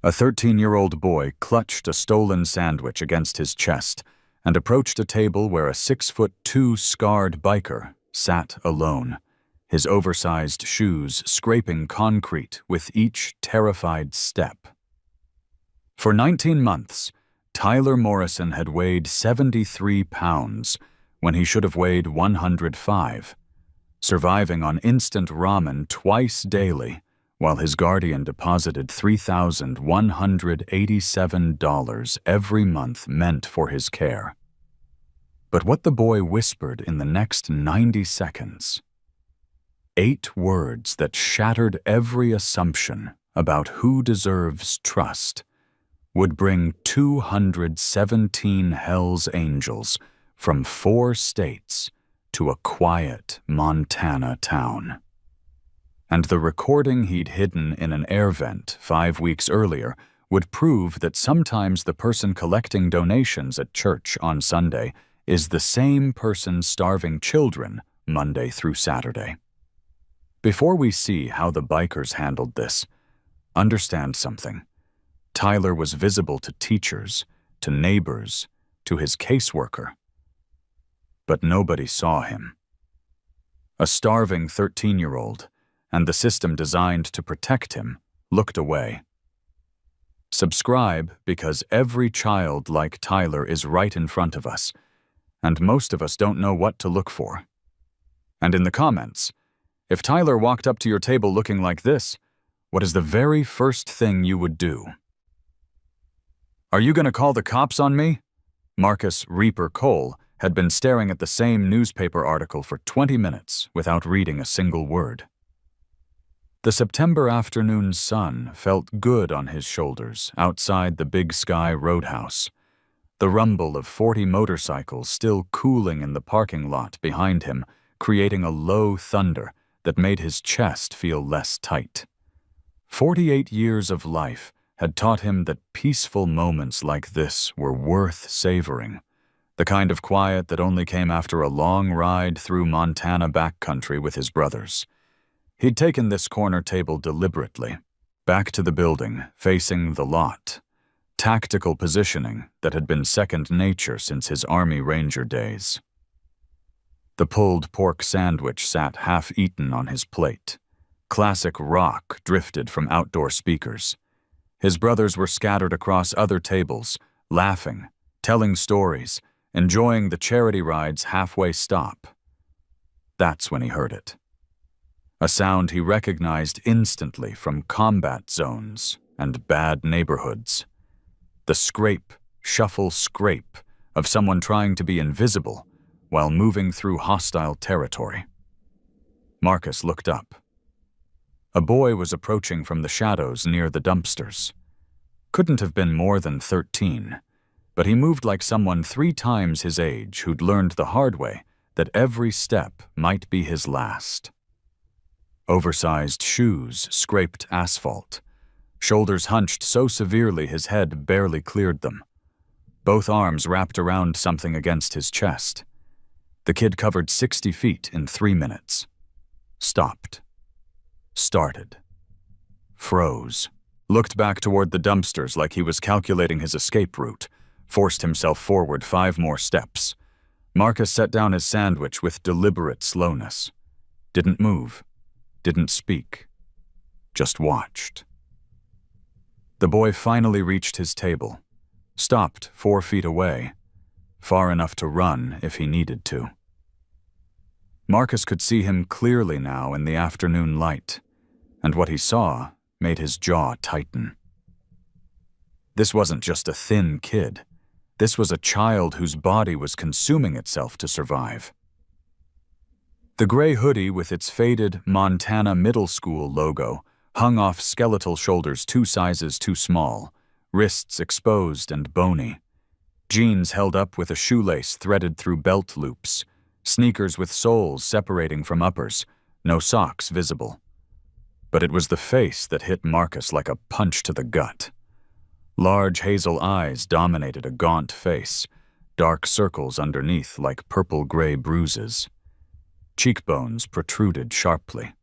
A 13-year-old boy clutched a stolen sandwich against his chest and approached a table where a 6'2" scarred biker sat alone, his oversized shoes scraping concrete with each terrified step. For 19 months, Tyler Morrison had weighed 73 pounds when he should have weighed 105, surviving on instant ramen twice daily while his guardian deposited $3,187 every month meant for his care. But what the boy whispered in the next 90 seconds, 8 words that shattered every assumption about who deserves trust, would bring 217 Hell's Angels from 4 states to a quiet Montana town. And the recording he'd hidden in an air vent 5 weeks earlier would prove that sometimes the person collecting donations at church on Sunday is the same person starving children Monday through Saturday. Before we see how the bikers handled this, understand something. Tyler was visible to teachers, to neighbors, to his caseworker. But nobody saw him. A starving 13-year-old, and the system designed to protect him, looked away. Subscribe because every child like Tyler is right in front of us, and most of us don't know what to look for. And in the comments, if Tyler walked up to your table looking like this, what is the very first thing you would do? Are you going to call the cops on me? Marcus Reaper Cole had been staring at the same newspaper article for 20 minutes without reading a single word. The September afternoon sun felt good on his shoulders outside the Big Sky Roadhouse, the rumble of 40 motorcycles still cooling in the parking lot behind him, creating a low thunder that made his chest feel less tight. 48 years of life had taught him that peaceful moments like this were worth savoring, the kind of quiet that only came after a long ride through Montana backcountry with his brothers. He'd taken this corner table deliberately, back to the building, facing the lot, tactical positioning that had been second nature since his Army Ranger days. The pulled pork sandwich sat half-eaten on his plate. Classic rock drifted from outdoor speakers. His brothers were scattered across other tables, laughing, telling stories, enjoying the charity ride's halfway stop. That's when he heard it. A sound he recognized instantly from combat zones and bad neighborhoods. The scrape, shuffle scrape of someone trying to be invisible while moving through hostile territory. Marcus looked up. A boy was approaching from the shadows near the dumpsters. Couldn't have been more than 13, but he moved like someone 3 times his age who'd learned the hard way that every step might be his last. Oversized shoes scraped asphalt, shoulders hunched so severely his head barely cleared them. Both arms wrapped around something against his chest. The kid covered 60 feet in 3 minutes. Stopped. Started. Froze. Looked back toward the dumpsters like he was calculating his escape route. Forced himself forward 5 more steps. Marcus set down his sandwich with deliberate slowness. Didn't move. Didn't speak. Just watched. The boy finally reached his table. Stopped 4 feet away. Far enough to run if he needed to. Marcus could see him clearly now in the afternoon light, and what he saw made his jaw tighten. This wasn't just a thin kid. This was a child whose body was consuming itself to survive. The gray hoodie with its faded Montana Middle School logo hung off skeletal shoulders 2 sizes too small, wrists exposed and bony. Jeans held up with a shoelace threaded through belt loops, sneakers with soles separating from uppers, no socks visible. But it was the face that hit Marcus like a punch to the gut. Large hazel eyes dominated a gaunt face, dark circles underneath like purple-gray bruises. Cheekbones protruded sharply,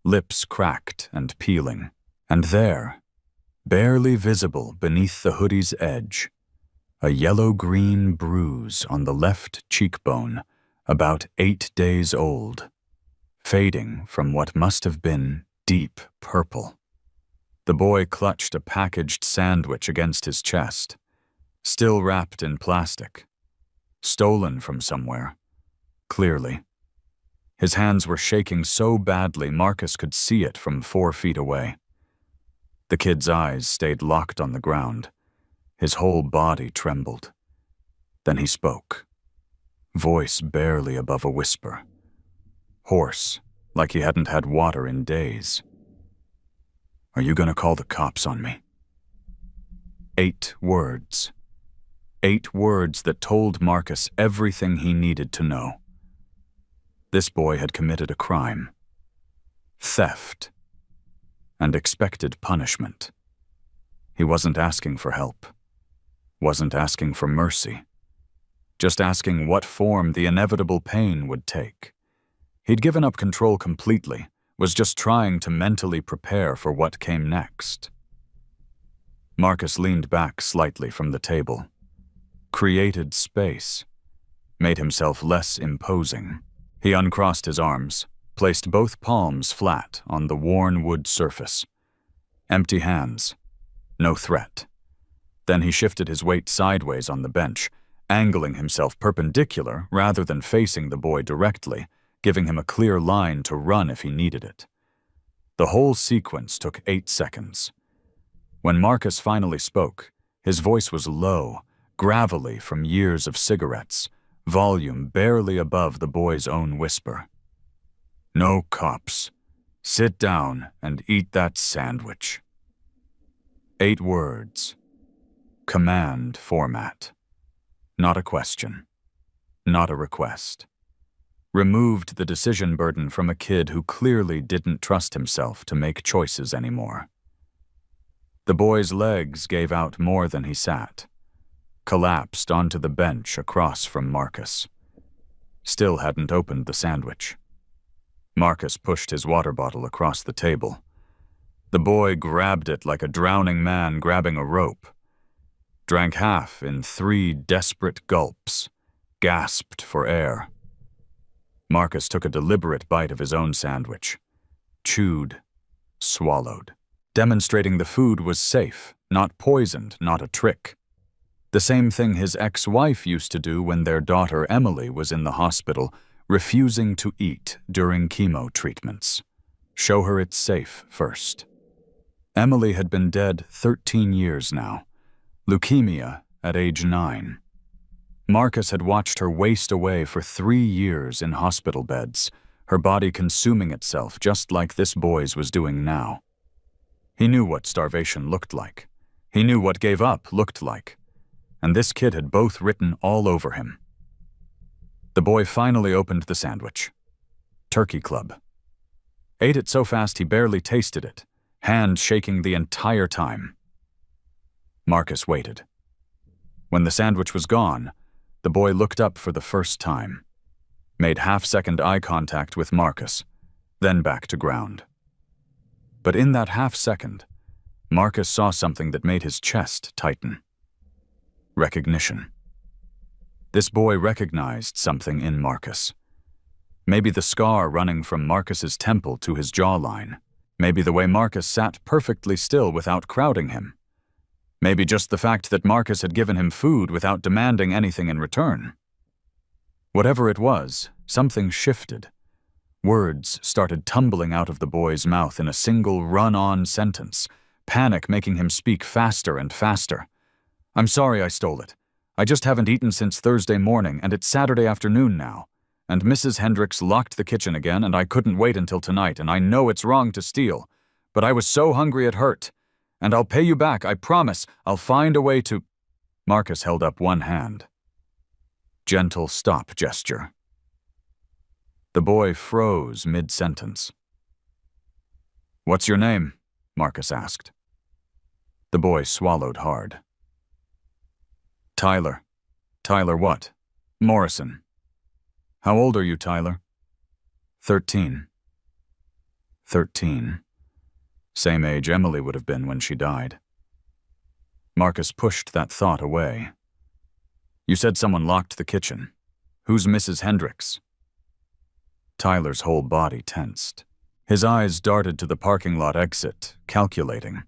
lips cracked and peeling. And there, Barely visible beneath the hoodie's edge, a yellow-green bruise on the left cheekbone, about 8 days old, fading from what must have been deep purple. The boy clutched a packaged sandwich against his chest, still wrapped in plastic, stolen from somewhere, clearly. His hands were shaking so badly Marcus could see it from 4 feet away. The kid's eyes stayed locked on the ground. His whole body trembled. Then he spoke, voice barely above a whisper, hoarse, like he hadn't had water in days. "Are you gonna call the cops on me?" 8 words. 8 words that told Marcus everything he needed to know. This boy had committed a crime. Theft. And expected punishment. He wasn't asking for help. Wasn't asking for mercy. Just asking what form the inevitable pain would take. He'd given up control completely, was just trying to mentally prepare for what came next. Marcus leaned back slightly from the table, created space, made himself less imposing. He uncrossed his arms, placed both palms flat on the worn wood surface. Empty hands, no threat. Then he shifted his weight sideways on the bench, angling himself perpendicular rather than facing the boy directly, giving him a clear line to run if he needed it. The whole sequence took 8 seconds. When Marcus finally spoke, his voice was low, gravelly from years of cigarettes, volume barely above the boy's own whisper. "No cops. Sit down and eat that sandwich." 8 words. Command format. Not a question. Not a request. Removed the decision burden from a kid who clearly didn't trust himself to make choices anymore. The boy's legs gave out more than he sat. Collapsed onto the bench across from Marcus. Still hadn't opened the sandwich. Marcus pushed his water bottle across the table. The boy grabbed it like a drowning man grabbing a rope. Drank half in 3 desperate gulps. Gasped for air. Marcus took a deliberate bite of his own sandwich. Chewed. Swallowed. Demonstrating the food was safe, not poisoned, not a trick. The same thing his ex-wife used to do when their daughter Emily was in the hospital, refusing to eat during chemo treatments. Show her it's safe first. Emily had been dead 13 years now. Leukemia at age 9. Marcus had watched her waste away for 3 years in hospital beds, her body consuming itself just like this boy's was doing now. He knew what starvation looked like. He knew what gave up looked like. And this kid had both written all over him. The boy finally opened the sandwich. Turkey Club. Ate it so fast he barely tasted it, hand shaking the entire time. Marcus waited. When the sandwich was gone, the boy looked up for the first time, made half-second eye contact with Marcus, then back to ground. But in that half-second, Marcus saw something that made his chest tighten. Recognition. This boy recognized something in Marcus. Maybe the scar running from Marcus's temple to his jawline. Maybe the way Marcus sat perfectly still without crowding him. Maybe just the fact that Marcus had given him food without demanding anything in return. Whatever it was, something shifted. Words started tumbling out of the boy's mouth in a single run-on sentence, panic making him speak faster and faster. "I'm sorry I stole it. I just haven't eaten since Thursday morning, and it's Saturday afternoon now. And Mrs. Hendricks locked the kitchen again, and I couldn't wait until tonight, and I know it's wrong to steal. But I was so hungry it hurt. And I'll pay you back, I promise. I'll find a way to—" Marcus held up one hand. Gentle stop gesture. The boy froze mid-sentence. "What's your name?" Marcus asked. The boy swallowed hard. "Tyler." "Tyler what?" "Morrison." "How old are you, Tyler?" 13. 13. Same age Emily would have been when she died. Marcus pushed that thought away. You said someone locked the kitchen. Who's Mrs. Hendricks? Tyler's whole body tensed. His eyes darted to the parking lot exit, calculating.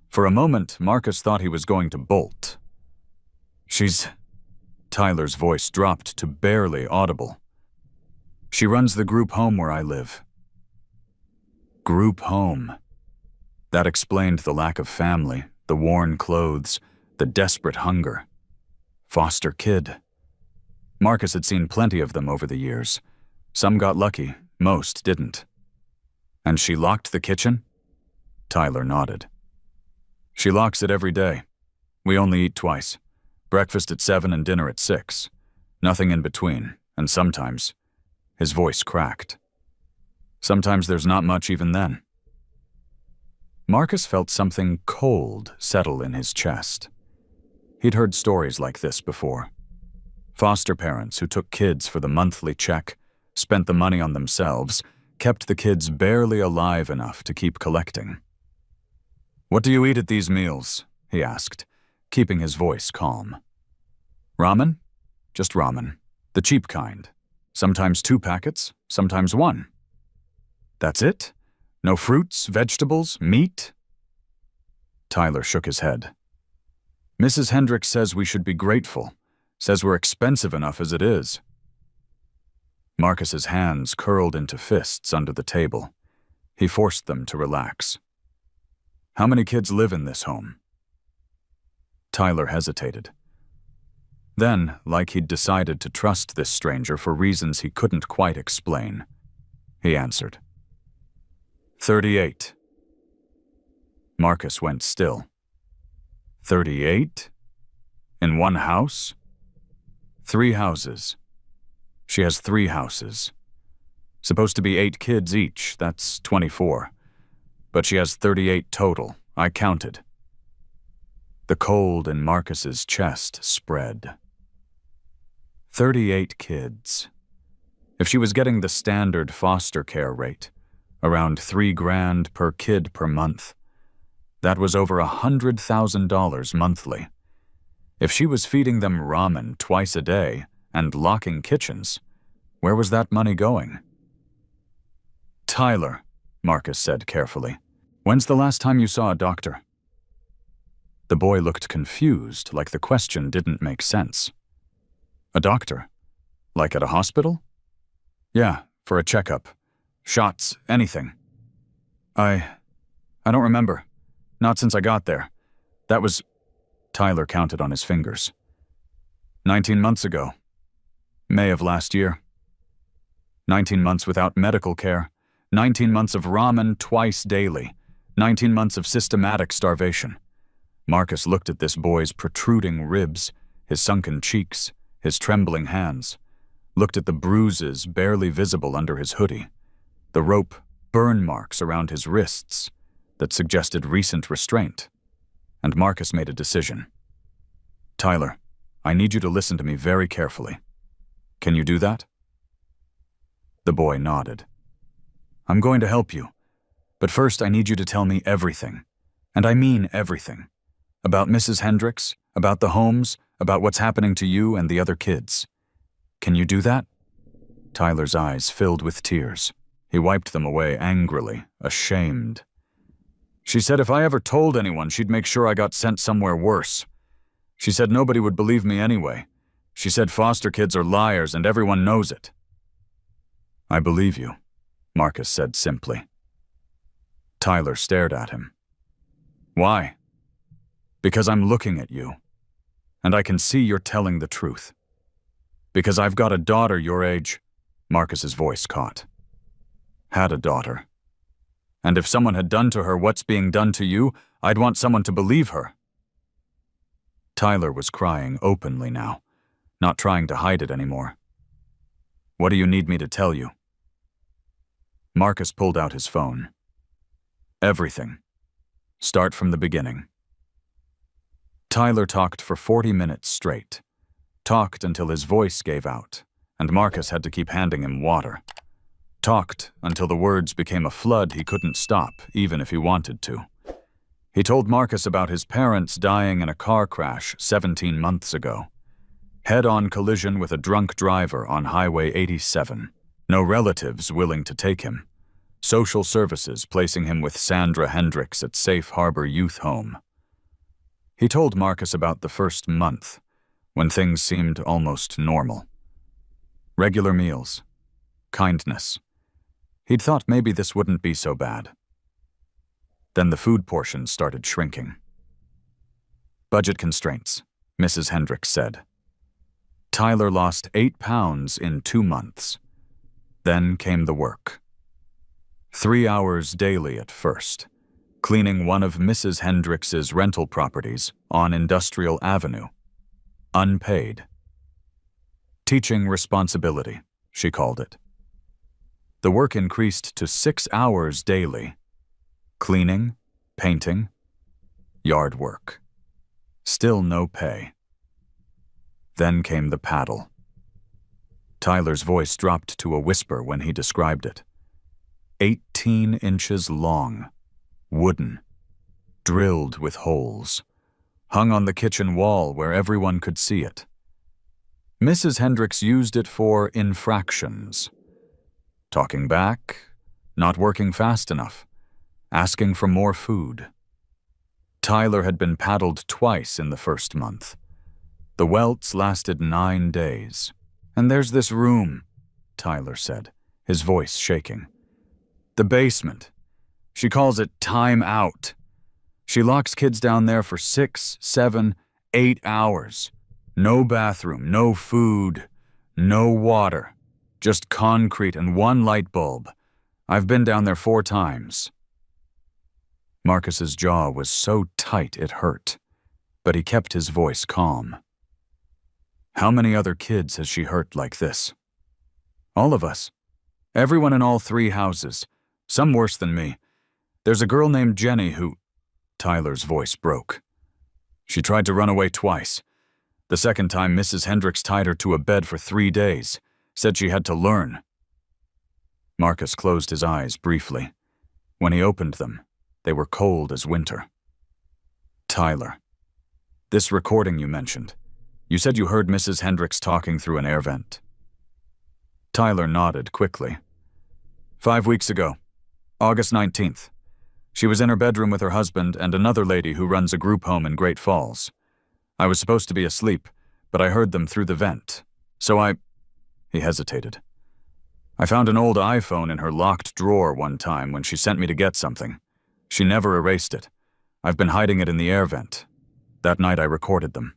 For a moment, Marcus thought he was going to bolt. Tyler's voice dropped to barely audible. She runs the group home where I live. Group home. That explained the lack of family, the worn clothes, the desperate hunger. Foster kid. Marcus had seen plenty of them over the years. Some got lucky, most didn't. And she locked the kitchen? Tyler nodded. She locks it every day. We only eat twice. Breakfast at 7 and dinner at 6. Nothing in between, and sometimes, his voice cracked. Sometimes there's not much even then. Marcus felt something cold settle in his chest. He'd heard stories like this before. Foster parents who took kids for the monthly check, spent the money on themselves, kept the kids barely alive enough to keep collecting. What do you eat at these meals? He asked, keeping his voice calm. Ramen? Just ramen. The cheap kind. Sometimes 2 packets, sometimes 1. That's it? No fruits, vegetables, meat? Tyler shook his head. Mrs. Hendricks says we should be grateful, says we're expensive enough as it is. Marcus's hands curled into fists under the table. He forced them to relax. How many kids live in this home? Tyler hesitated. Then, like he'd decided to trust this stranger for reasons he couldn't quite explain, he answered. 38. Marcus went still. 38? In one house? 3 houses. She has 3 houses. Supposed to be 8 kids each, that's 24. But she has 38 total, I counted. The cold in Marcus's chest spread. 38 kids. If she was getting the standard foster care rate, around $3,000 per kid per month, that was over $100,000 monthly. If she was feeding them ramen twice a day and locking kitchens, where was that money going? Tyler, Marcus said carefully, when's the last time you saw a doctor? The boy looked confused, like the question didn't make sense. A doctor? Like at a hospital? Yeah, for a checkup. Shots, anything. I don't remember. Not since I got there. That was... Tyler counted on his fingers. 19 months ago. May of last year. 19 months without medical care. 19 months of ramen twice daily. 19 months of systematic starvation. Marcus looked at this boy's protruding ribs, his sunken cheeks, his trembling hands. Looked at the bruises barely visible under his hoodie. The rope burn marks around his wrists that suggested recent restraint. And Marcus made a decision. Tyler, I need you to listen to me very carefully. Can you do that? The boy nodded. I'm going to help you, but first I need you to tell me everything, and I mean everything, about Mrs. Hendricks, about the homes, about what's happening to you and the other kids. Can you do that? Tyler's eyes filled with tears. He wiped them away angrily, ashamed. She said if I ever told anyone, she'd make sure I got sent somewhere worse. She said nobody would believe me anyway. She said foster kids are liars and everyone knows it. I believe you, Marcus said simply. Tyler stared at him. Why? Because I'm looking at you, and I can see you're telling the truth. Because I've got a daughter your age, Marcus's voice caught. Had a daughter. And if someone had done to her what's being done to you, I'd want someone to believe her. Tyler was crying openly now, not trying to hide it anymore. What do you need me to tell you? Marcus pulled out his phone. Everything. Start from the beginning. Tyler talked for 40 minutes straight. Talked until his voice gave out, and Marcus had to keep handing him water. Talked until the words became a flood he couldn't stop, even if he wanted to. He told Marcus about his parents dying in a car crash 17 months ago. Head-on collision with a drunk driver on Highway 87. No relatives willing to take him. Social services placing him with Sandra Hendricks at Safe Harbor Youth Home. He told Marcus about the first month, when things seemed almost normal. Regular meals. Kindness. He'd thought maybe this wouldn't be so bad. Then the food portions started shrinking. Budget constraints, Mrs. Hendricks said. Tyler lost 8 pounds in 2 months. Then came the work. 3 hours daily at first, cleaning one of Mrs. Hendricks's rental properties on Industrial Avenue. Unpaid. Teaching responsibility, she called it. The work increased to 6 hours daily. Cleaning, painting, yard work. Still no pay. Then came the paddle. Tyler's voice dropped to a whisper when he described it. 18 inches long, wooden, drilled with holes, hung on the kitchen wall where everyone could see it. Mrs. Hendricks used it for infractions. Talking back, not working fast enough, asking for more food. Tyler had been paddled twice in the first month. The welts lasted 9 days. And there's this room, Tyler said, his voice shaking. The basement. She calls it time out. She locks kids down there for 6, 7, 8 hours. No bathroom, no food, no water. Just concrete and one light bulb. I've been down there 4 times. Marcus's jaw was so tight it hurt, but he kept his voice calm. How many other kids has she hurt like this? All of us. Everyone in all 3 houses. Some worse than me. There's a girl named Jenny who... Tyler's voice broke. She tried to run away twice. The second time, Mrs. Hendricks tied her to a bed for 3 days. Said she had to learn. Marcus closed his eyes briefly. When he opened them, they were cold as winter. Tyler. This recording you mentioned. You said you heard Mrs. Hendricks talking through an air vent. Tyler nodded quickly. 5 weeks ago, August 19th. She was in her bedroom with her husband and another lady who runs a group home in Great Falls. I was supposed to be asleep, but I heard them through the vent. So He hesitated. I found an old iPhone in her locked drawer one time when she sent me to get something. She never erased it. I've been hiding it in the air vent. That night I recorded them.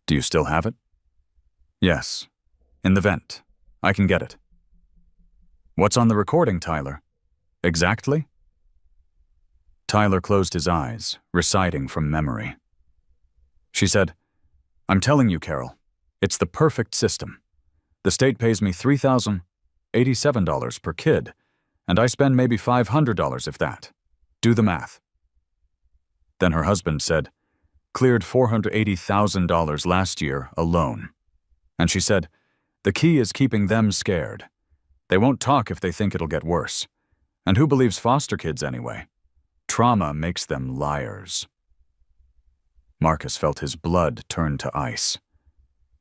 Do you still have it? Yes. In the vent. I can get it. What's on the recording, Tyler? Exactly? Tyler closed his eyes, reciting from memory. She said, I'm telling you, Carol, it's the perfect system. The state pays me $3,087 per kid, and I spend maybe $500 if that. Do the math. Then her husband said, cleared $480,000 last year alone. And she said, the key is keeping them scared. They won't talk if they think it'll get worse. And who believes foster kids anyway? Trauma makes them liars. Marcus felt his blood turn to ice.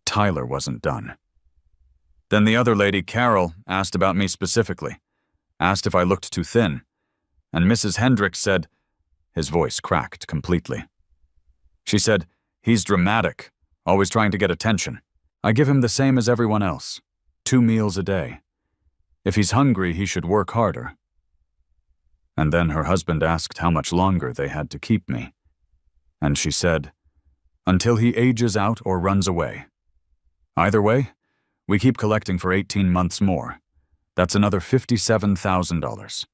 Tyler wasn't done. Then the other lady, Carol, asked about me specifically. Asked if I looked too thin. And Mrs. Hendricks said, his voice cracked completely. She said, he's dramatic, always trying to get attention. I give him the same as everyone else, 2 meals a day. If he's hungry, he should work harder. And then her husband asked how much longer they had to keep me. And she said, until he ages out or runs away. Either way, we keep collecting for 18 months more. That's another $57,000.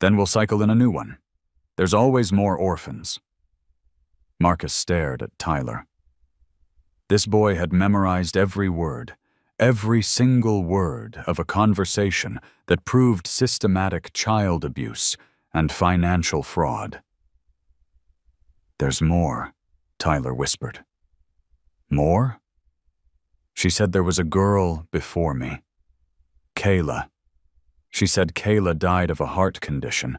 Then we'll cycle in a new one. There's always more orphans. Marcus stared at Tyler. This boy had memorized every word, every single word of a conversation that proved systematic child abuse and financial fraud. There's more, Tyler whispered. More? She said there was a girl before me. Kayla. She said Kayla died of a heart condition,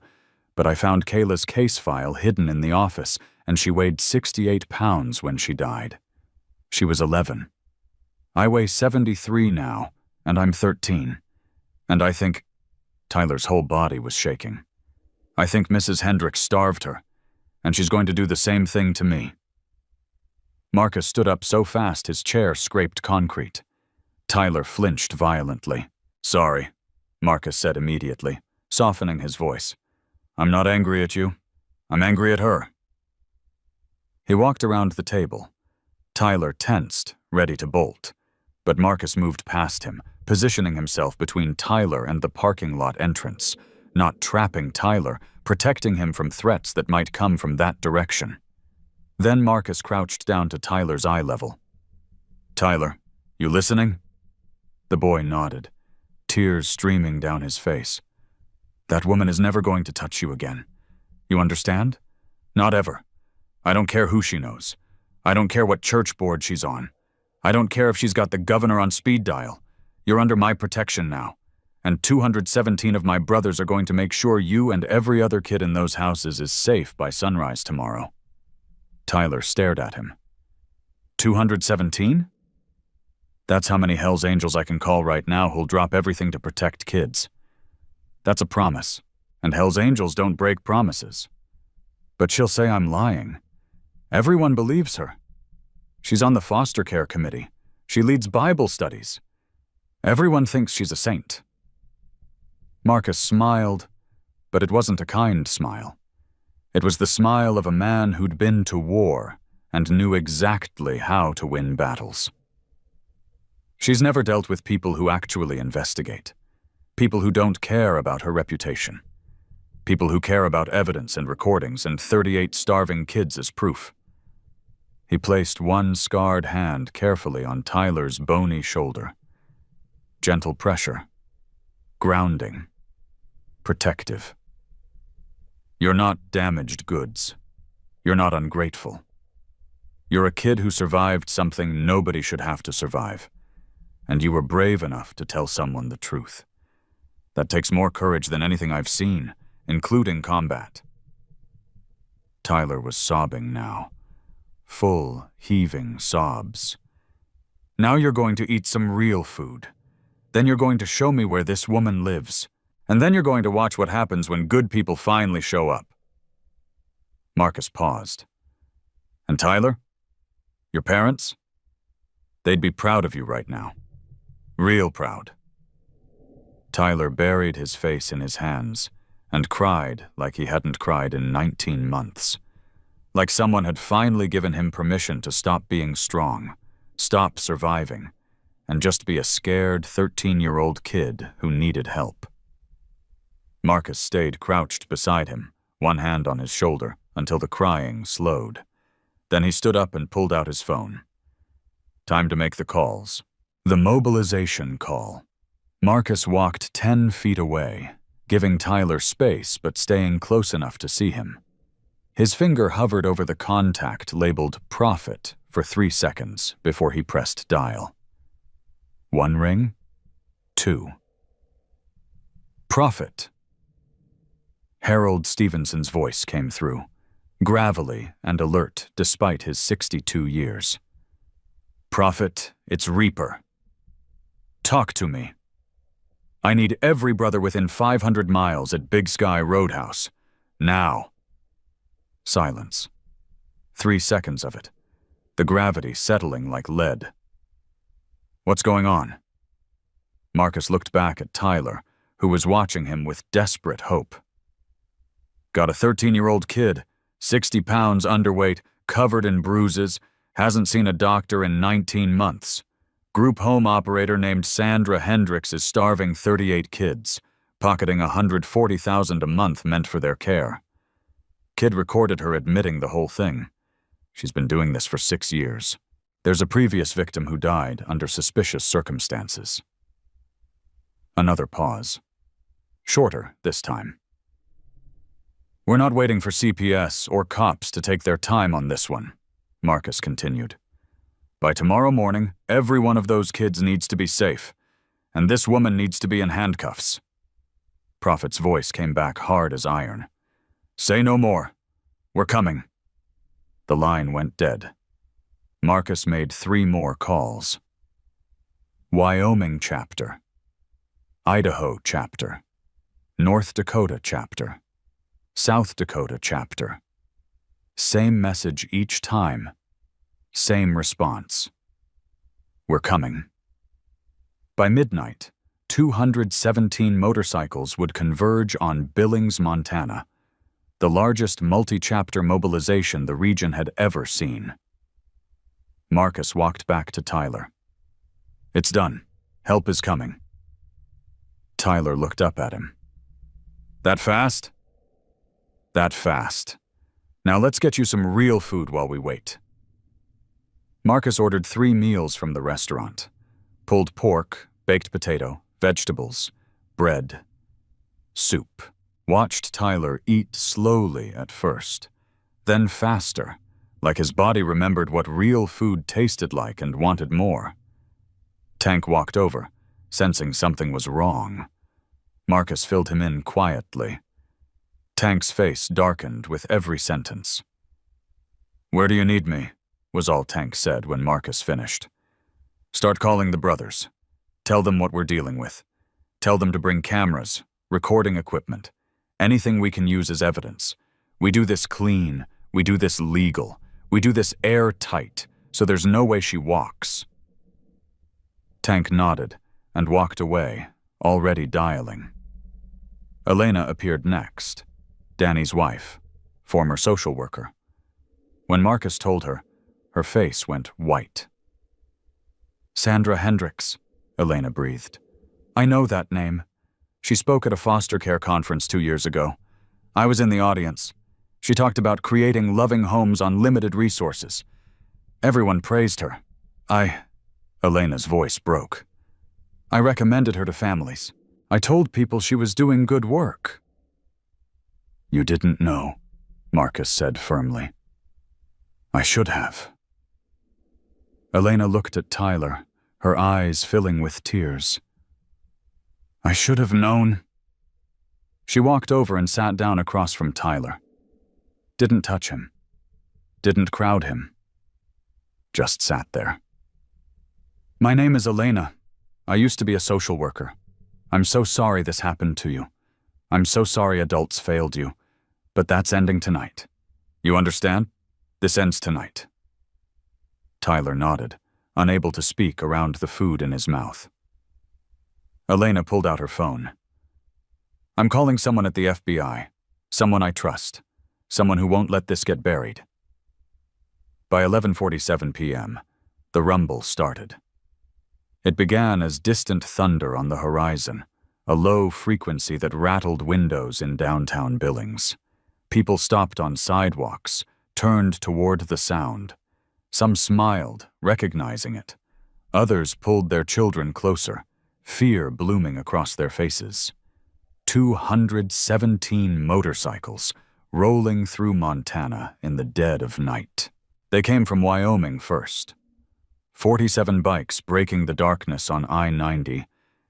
But I found Kayla's case file hidden in the office, and she weighed 68 pounds when she died. She was 11. I weigh 73 now, and I'm 13. And I think—" Tyler's whole body was shaking. "I think Mrs. Hendricks starved her, and she's going to do the same thing to me." Marcus stood up so fast his chair scraped concrete. Tyler flinched violently. "Sorry," Marcus said immediately, softening his voice. "I'm not angry at you. I'm angry at her." He walked around the table. Tyler tensed, ready to bolt, but Marcus moved past him, positioning himself between Tyler and the parking lot entrance, not trapping Tyler, protecting him from threats that might come from that direction. Then Marcus crouched down to Tyler's eye level. "Tyler, you listening?" The boy nodded, tears streaming down his face. "That woman is never going to touch you again. You understand? Not ever. I don't care who she knows. I don't care what church board she's on. I don't care if she's got the governor on speed dial. You're under my protection now, and 217 of my brothers are going to make sure you and every other kid in those houses is safe by sunrise tomorrow." Tyler stared at him. 217? That's how many Hell's Angels I can call right now who'll drop everything to protect kids. That's a promise, and Hell's Angels don't break promises. But she'll say I'm lying. Everyone believes her. She's on the foster care committee. She leads Bible studies. Everyone thinks she's a saint. Marcus smiled, but it wasn't a kind smile. It was the smile of a man who'd been to war and knew exactly how to win battles. She's never dealt with people who actually investigate, people who don't care about her reputation, people who care about evidence and recordings and 38 starving kids as proof. He placed one scarred hand carefully on Tyler's bony shoulder. Gentle pressure, grounding, protective. "You're not damaged goods. You're not ungrateful. You're a kid who survived something nobody should have to survive, and you were brave enough to tell someone the truth. That takes more courage than anything I've seen, including combat." Tyler was sobbing now. Full, heaving sobs. "Now you're going to eat some real food. Then you're going to show me where this woman lives. And then you're going to watch what happens when good people finally show up." Marcus paused. "And Tyler? Your parents? They'd be proud of you right now. Real proud." Tyler buried his face in his hands and cried like he hadn't cried in 19 months. Like someone had finally given him permission to stop being strong, stop surviving, and just be a scared 13-year-old kid who needed help. Marcus stayed crouched beside him, one hand on his shoulder, until the crying slowed. Then he stood up and pulled out his phone. Time to make the calls. The mobilization call. Marcus walked 10 feet away, giving Tyler space but staying close enough to see him. His finger hovered over the contact labeled Prophet for 3 seconds before he pressed dial. 1 ring, 2. Prophet. Harold Stevenson's voice came through, gravelly and alert despite his 62 years. "Prophet, it's Reaper. Talk to me. I need every brother within 500 miles at Big Sky Roadhouse. Now." Silence. 3 seconds of it, the gravity settling like lead. "What's going on?" Marcus looked back at Tyler, who was watching him with desperate hope. "Got a 13-year-old kid, 60 pounds underweight, covered in bruises, hasn't seen a doctor in 19 months. Group home operator named Sandra Hendricks is starving 38 kids, pocketing $140,000 a month meant for their care. Kid recorded her admitting the whole thing. She's been doing this for 6 years. There's a previous victim who died under suspicious circumstances." Another pause. Shorter this time. "We're not waiting for CPS or cops to take their time on this one," Marcus continued. "By tomorrow morning, every one of those kids needs to be safe, and this woman needs to be in handcuffs." Prophet's voice came back hard as iron. Say no more. We're coming. The line went dead. Marcus made 3 more calls. Wyoming chapter. Idaho chapter. North Dakota chapter. South Dakota chapter. Same message each time. Same response. We're coming. By midnight, 217 motorcycles would converge on Billings, Montana, the largest multi-chapter mobilization the region had ever seen. Marcus walked back to Tyler. It's done. Help is coming. Tyler looked up at him. That fast? That fast. Now let's get you some real food while we wait. Marcus ordered 3 meals from the restaurant. Pulled pork, baked potato, vegetables, bread, soup. Watched Tyler eat slowly at first, then faster, like his body remembered what real food tasted like and wanted more. Tank walked over, sensing something was wrong. Marcus filled him in quietly. Tank's face darkened with every sentence. "Where do you need me?" was all Tank said when Marcus finished. "Start calling the brothers. Tell them what we're dealing with. Tell them to bring cameras, recording equipment, anything we can use as evidence. We do this clean, we do this legal, we do this airtight, so there's no way she walks." Tank nodded and walked away, already dialing. Elena appeared next, Danny's wife, former social worker. When Marcus told her, her face went white. "Sandra Hendricks," Elena breathed. "I know that name. She spoke at a foster care conference 2 years ago. I was in the audience. She talked about creating loving homes on limited resources. Everyone praised her. Elena's voice broke. "I recommended her to families. I told people she was doing good work." "You didn't know," Marcus said firmly. "I should have." Elena looked at Tyler, her eyes filling with tears. "I should have known." She walked over and sat down across from Tyler. Didn't touch him. Didn't crowd him. Just sat there. "My name is Elena. I used to be a social worker. I'm so sorry this happened to you. I'm so sorry adults failed you. But that's ending tonight. You understand? This ends tonight." Tyler nodded, unable to speak around the food in his mouth. Elena pulled out her phone. "I'm calling someone at the FBI. Someone I trust. Someone who won't let this get buried." By 11:47 p.m., the rumble started. It began as distant thunder on the horizon, a low frequency that rattled windows in downtown Billings. People stopped on sidewalks, turned toward the sound. Some smiled, recognizing it. Others pulled their children closer, fear blooming across their faces. 217 motorcycles rolling through Montana in the dead of night. They came from Wyoming first. 47 bikes breaking the darkness on I-90,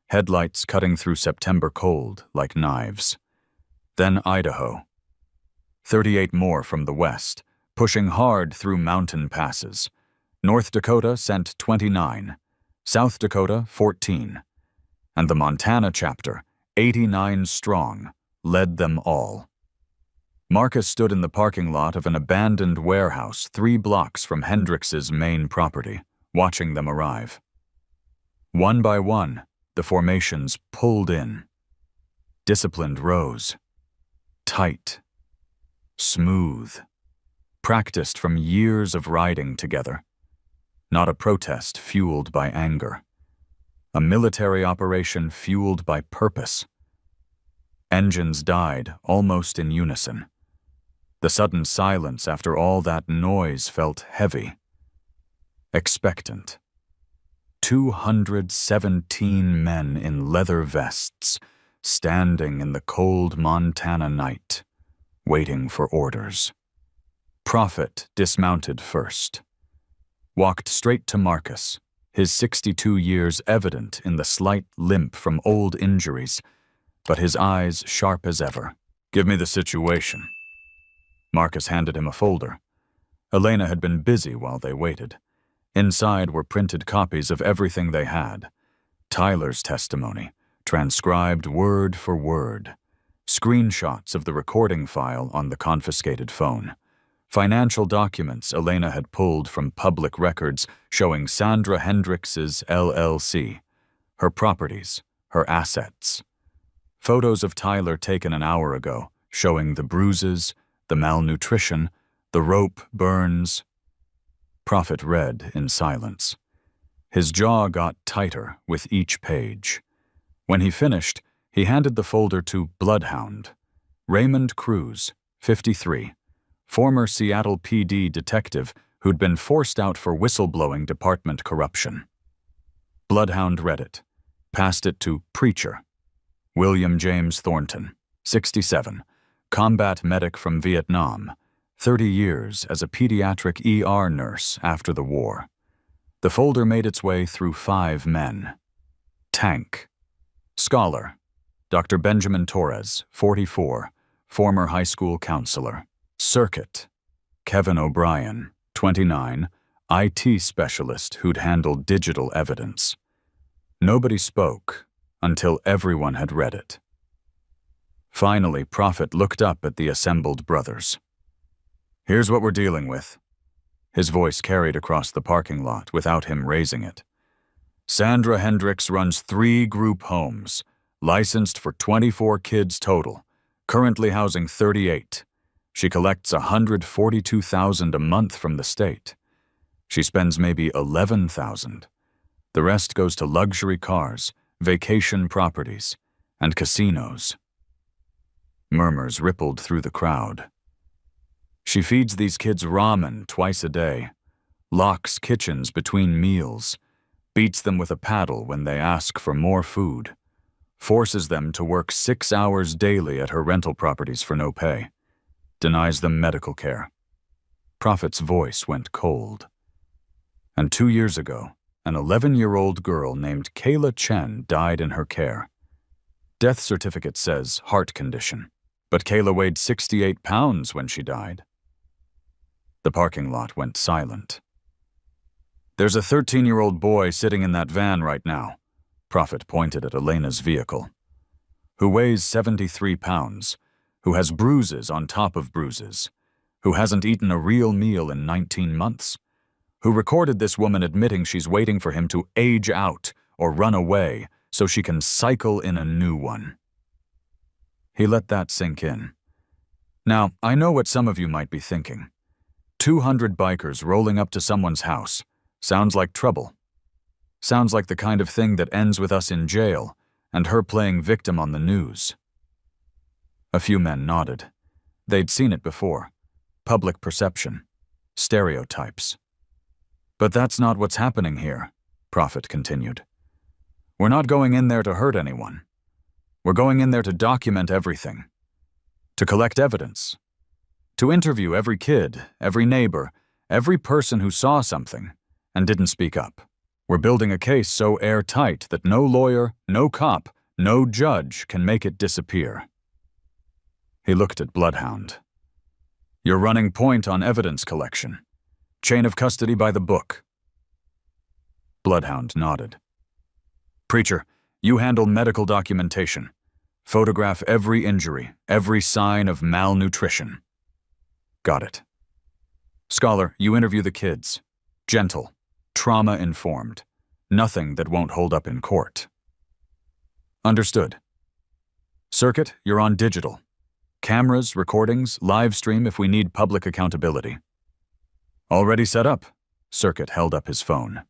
headlights cutting through September cold like knives. Then Idaho. 38 more from the west, pushing hard through mountain passes. North Dakota sent 29, South Dakota 14, and the Montana chapter, 89 strong, led them all. Marcus stood in the parking lot of an abandoned warehouse 3 blocks from Hendricks's main property, watching them arrive. One by one, the formations pulled in. Disciplined rows. Tight. Smooth. Practiced from years of riding together. Not a protest fueled by anger. A military operation fueled by purpose. Engines died almost in unison. The sudden silence after all that noise felt heavy. Expectant. 217 men in leather vests, standing in the cold Montana night, waiting for orders. Prophet dismounted first. Walked straight to Marcus, his 62 years evident in the slight limp from old injuries, but his eyes sharp as ever. "Give me the situation," Marcus handed him a folder. Elena had been busy while they waited. Inside were printed copies of everything they had. Tyler's testimony, transcribed word for word. Screenshots of the recording file on the confiscated phone. Financial documents Elena had pulled from public records showing Sandra Hendricks's LLC, her properties, her assets. Photos of Tyler taken an hour ago, showing the bruises, the malnutrition, the rope burns. Prophet read in silence. His jaw got tighter with each page. When he finished, he handed the folder to Bloodhound. Raymond Cruz, 53, former Seattle PD detective who'd been forced out for whistleblowing department corruption. Bloodhound read it, passed it to Preacher. William James Thornton, 67, combat medic from Vietnam, 30 years as a pediatric ER nurse after the war. The folder made its way through 5 men. Tank. Scholar. Dr. Benjamin Torres, 44, former high school counselor. Circuit. Kevin O'Brien, 29, IT specialist who'd handled digital evidence. Nobody spoke until everyone had read it. Finally, Prophet looked up at the assembled brothers. "Here's what we're dealing with." His voice carried across the parking lot without him raising it. Sandra Hendricks runs 3 group homes, licensed for 24 kids total, currently housing 38. She collects $142,000 a month from the state. She spends maybe $11,000. The rest goes to luxury cars, vacation properties, and casinos. Murmurs rippled through the crowd. She feeds these kids ramen twice a day, locks kitchens between meals, beats them with a paddle when they ask for more food, forces them to work 6 hours daily at her rental properties for no pay, denies them medical care. Prophet's voice went cold. And 2 years ago, an 11-year-old girl named Kayla Chen died in her care. Death certificate says heart condition, but Kayla weighed 68 pounds when she died. The parking lot went silent. "There's a 13-year-old boy sitting in that van right now," Prophet pointed at Elena's vehicle, "who weighs 73 pounds, who has bruises on top of bruises, who hasn't eaten a real meal in 19 months, who recorded this woman admitting she's waiting for him to age out or run away so she can cycle in a new one." He let that sink in. Now, I know what some of you might be thinking. 200 bikers rolling up to someone's house. Sounds like trouble. Sounds like the kind of thing that ends with us in jail and her playing victim on the news. A few men nodded. They'd seen it before. Public perception. Stereotypes. "But that's not what's happening here," Prophet continued. "We're not going in there to hurt anyone. We're going in there to document everything. To collect evidence. To interview every kid, every neighbor, every person who saw something and didn't speak up. We're building a case so airtight that no lawyer, no cop, no judge can make it disappear." He looked at Bloodhound. "You're running point on evidence collection. Chain of custody by the book." Bloodhound nodded. "Preacher, you handle medical documentation. Photograph every injury, every sign of malnutrition." "Got it." "Scholar, you interview the kids. Gentle, trauma-informed. Nothing that won't hold up in court." "Understood." "Circuit, you're on digital. Cameras, recordings, live stream if we need public accountability." "Already set up." Circuit held up his phone.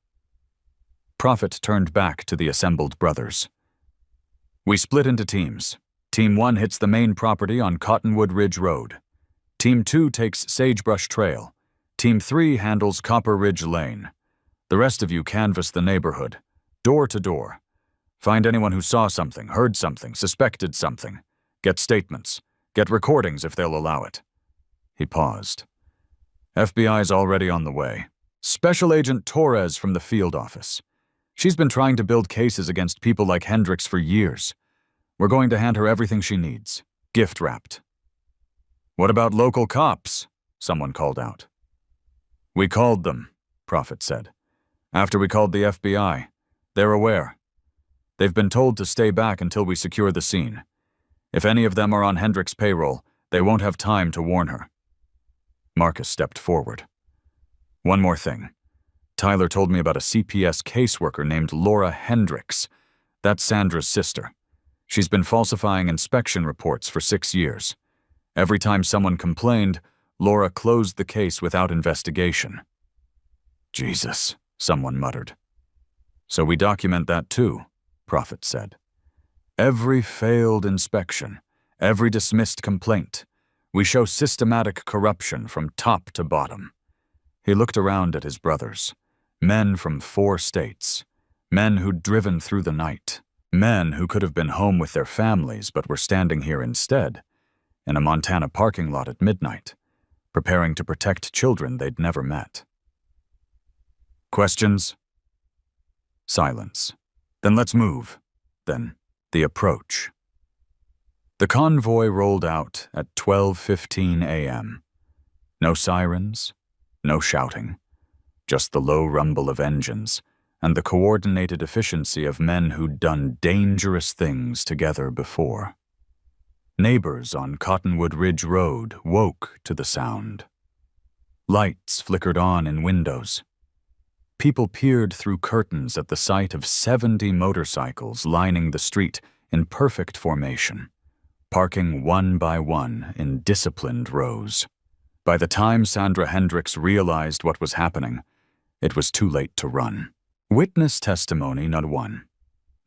Prophet turned back to the assembled brothers. "We split into teams. Team 1 hits the main property on Cottonwood Ridge Road. Team 2 takes Sagebrush Trail. Team 3 handles Copper Ridge Lane. The rest of you canvass the neighborhood, door to door. Find anyone who saw something, heard something, suspected something. Get statements. Get recordings if they'll allow it." He paused. "FBI's already on the way. Special Agent Torres from the field office. She's been trying to build cases against people like Hendricks for years. We're going to hand her everything she needs, gift-wrapped." What about local cops? Someone called out. We called them, Prophet said. After we called the FBI. They're aware. They've been told to stay back until we secure the scene. If any of them are on Hendricks' payroll, they won't have time to warn her. Marcus stepped forward. One more thing. Tyler told me about a CPS caseworker named Laura Hendricks. That's Sandra's sister. She's been falsifying inspection reports for 6 years. Every time someone complained, Laura closed the case without investigation. Jesus, someone muttered. So we document that too, Prophet said. Every failed inspection, every dismissed complaint, we show systematic corruption from top to bottom. He looked around at his brothers, men from 4 states, men who'd driven through the night, men who could have been home with their families but were standing here instead, in a Montana parking lot at midnight, preparing to protect children they'd never met. Questions? Silence. Then let's move. Then the approach. The convoy rolled out at 12:15 a.m. No sirens, no shouting, just the low rumble of engines and the coordinated efficiency of men who'd done dangerous things together before. Neighbors on Cottonwood Ridge Road woke to the sound. Lights flickered on in windows. People peered through curtains at the sight of 70 motorcycles lining the street in perfect formation, parking one by one in disciplined rows. By the time Sandra Hendricks realized what was happening, it was too late to run. Witness testimony not one.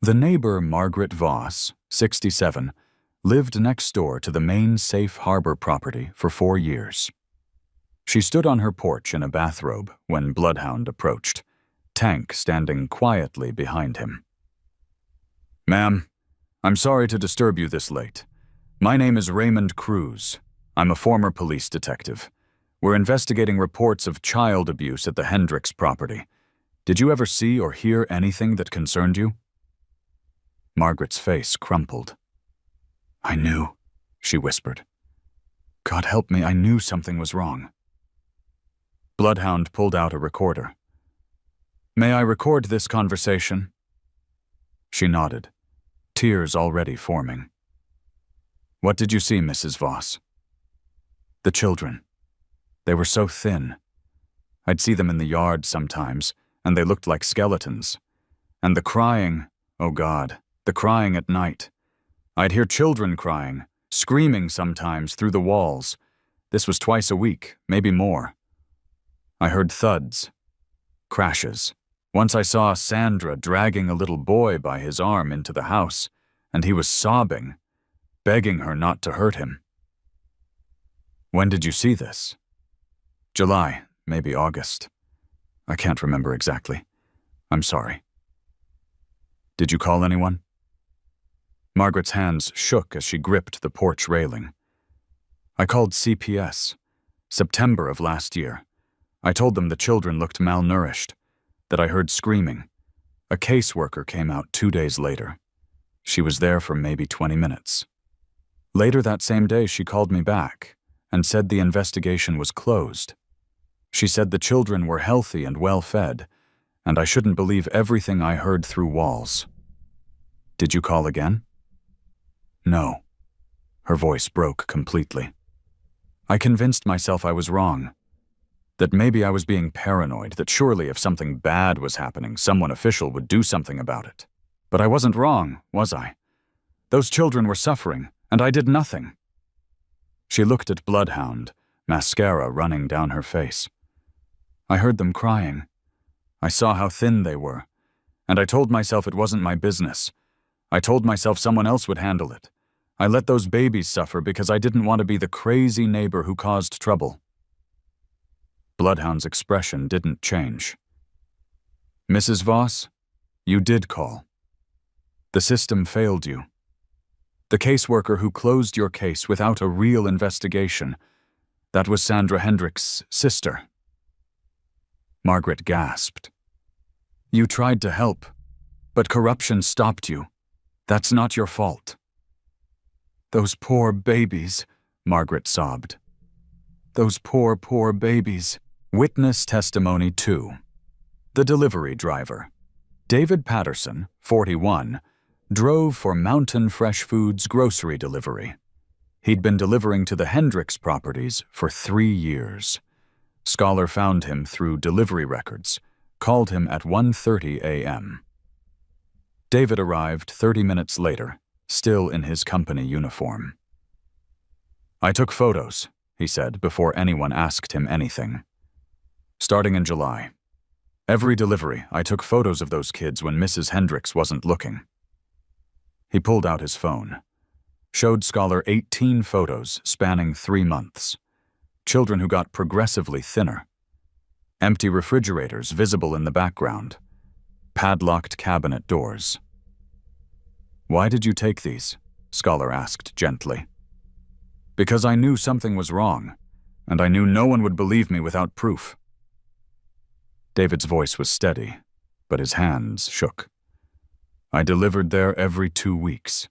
The neighbor Margaret Voss, 67, lived next door to the main safe harbor property for 4 years. She stood on her porch in a bathrobe when Bloodhound approached, Tank standing quietly behind him. Ma'am, I'm sorry to disturb you this late. My name is Raymond Cruz. I'm a former police detective. We're investigating reports of child abuse at the Hendricks property. Did you ever see or hear anything that concerned you? Margaret's face crumpled. I knew, she whispered. God help me, I knew something was wrong. Bloodhound pulled out a recorder. May I record this conversation? She nodded, tears already forming. What did you see, Mrs. Voss? The children. They were so thin. I'd see them in the yard sometimes, and they looked like skeletons. And the crying, oh God, the crying at night. I'd hear children crying, screaming sometimes through the walls. This was twice a week, maybe more. I heard thuds, crashes. Once I saw Sandra dragging a little boy by his arm into the house, and he was sobbing, begging her not to hurt him. When did you see this? July, maybe August. I can't remember exactly. I'm sorry. Did you call anyone? Margaret's hands shook as she gripped the porch railing. I called CPS, September of last year. I told them the children looked malnourished, that I heard screaming. A caseworker came out 2 days later. She was there for maybe 20 minutes. Later that same day, she called me back and said the investigation was closed. She said the children were healthy and well-fed, and I shouldn't believe everything I heard through walls. Did you call again? No. Her voice broke completely. I convinced myself I was wrong. That maybe I was being paranoid, that surely if something bad was happening, someone official would do something about it. But I wasn't wrong, was I? Those children were suffering, and I did nothing. She looked at Bloodhound, mascara running down her face. I heard them crying. I saw how thin they were, and I told myself it wasn't my business. I told myself someone else would handle it. I let those babies suffer because I didn't want to be the crazy neighbor who caused trouble. Bloodhound's expression didn't change. Mrs. Voss, you did call. The system failed you. The caseworker who closed your case without a real investigation, that was Sandra Hendricks' sister. Margaret gasped. You tried to help, but corruption stopped you. That's not your fault. Those poor babies, Margaret sobbed. Those poor, poor babies. Witness testimony 2. The delivery driver. David Patterson, 41, drove for Mountain Fresh Foods grocery delivery. He'd been delivering to the Hendricks properties for 3 years. Scholar found him through delivery records, called him at 1:30 a.m. David arrived 30 minutes later, still in his company uniform. I took photos, he said before anyone asked him anything. Starting in July. Every delivery, I took photos of those kids when Mrs. Hendricks wasn't looking. He pulled out his phone, showed Scholar 18 photos spanning 3 months. Children who got progressively thinner. Empty refrigerators visible in the background. Padlocked cabinet doors. Why did you take these? Scholar asked gently. Because I knew something was wrong, and I knew no one would believe me without proof. David's voice was steady, but his hands shook. I delivered there every 2 weeks.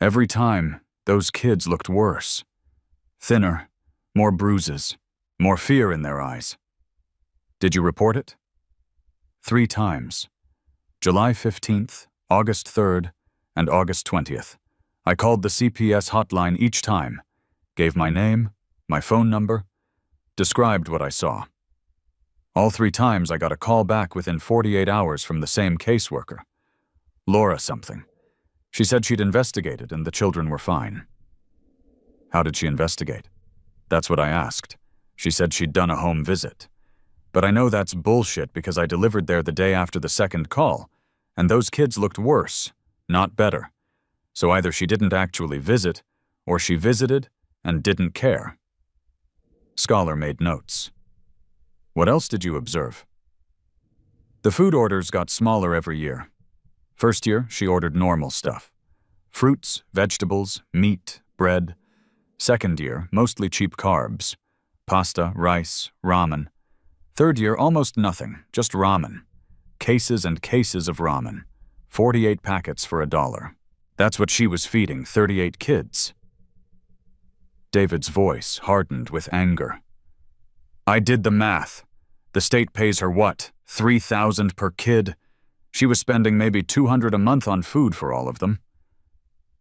Every time, those kids looked worse. Thinner, more bruises, more fear in their eyes. Did you report it? 3 times. July 15th, August 3rd, and August 20th. I called the CPS hotline each time, gave my name, my phone number, described what I saw. All 3 times I got a call back within 48 hours from the same caseworker. Laura something. She said she'd investigated and the children were fine. How did she investigate? That's what I asked. She said she'd done a home visit. But I know that's bullshit because I delivered there the day after the second call, and those kids looked worse, not better. So either she didn't actually visit, or she visited and didn't care. Scholar made notes. What else did you observe? The food orders got smaller every year. First year, she ordered normal stuff. Fruits, vegetables, meat, bread. Second year, mostly cheap carbs. Pasta, rice, ramen. Third year, almost nothing, just ramen. Cases and cases of ramen. 48 packets for $1. That's what she was feeding 38 kids. David's voice hardened with anger. I did the math. The state pays her what, $3,000 per kid? She was spending maybe $200 a month on food for all of them.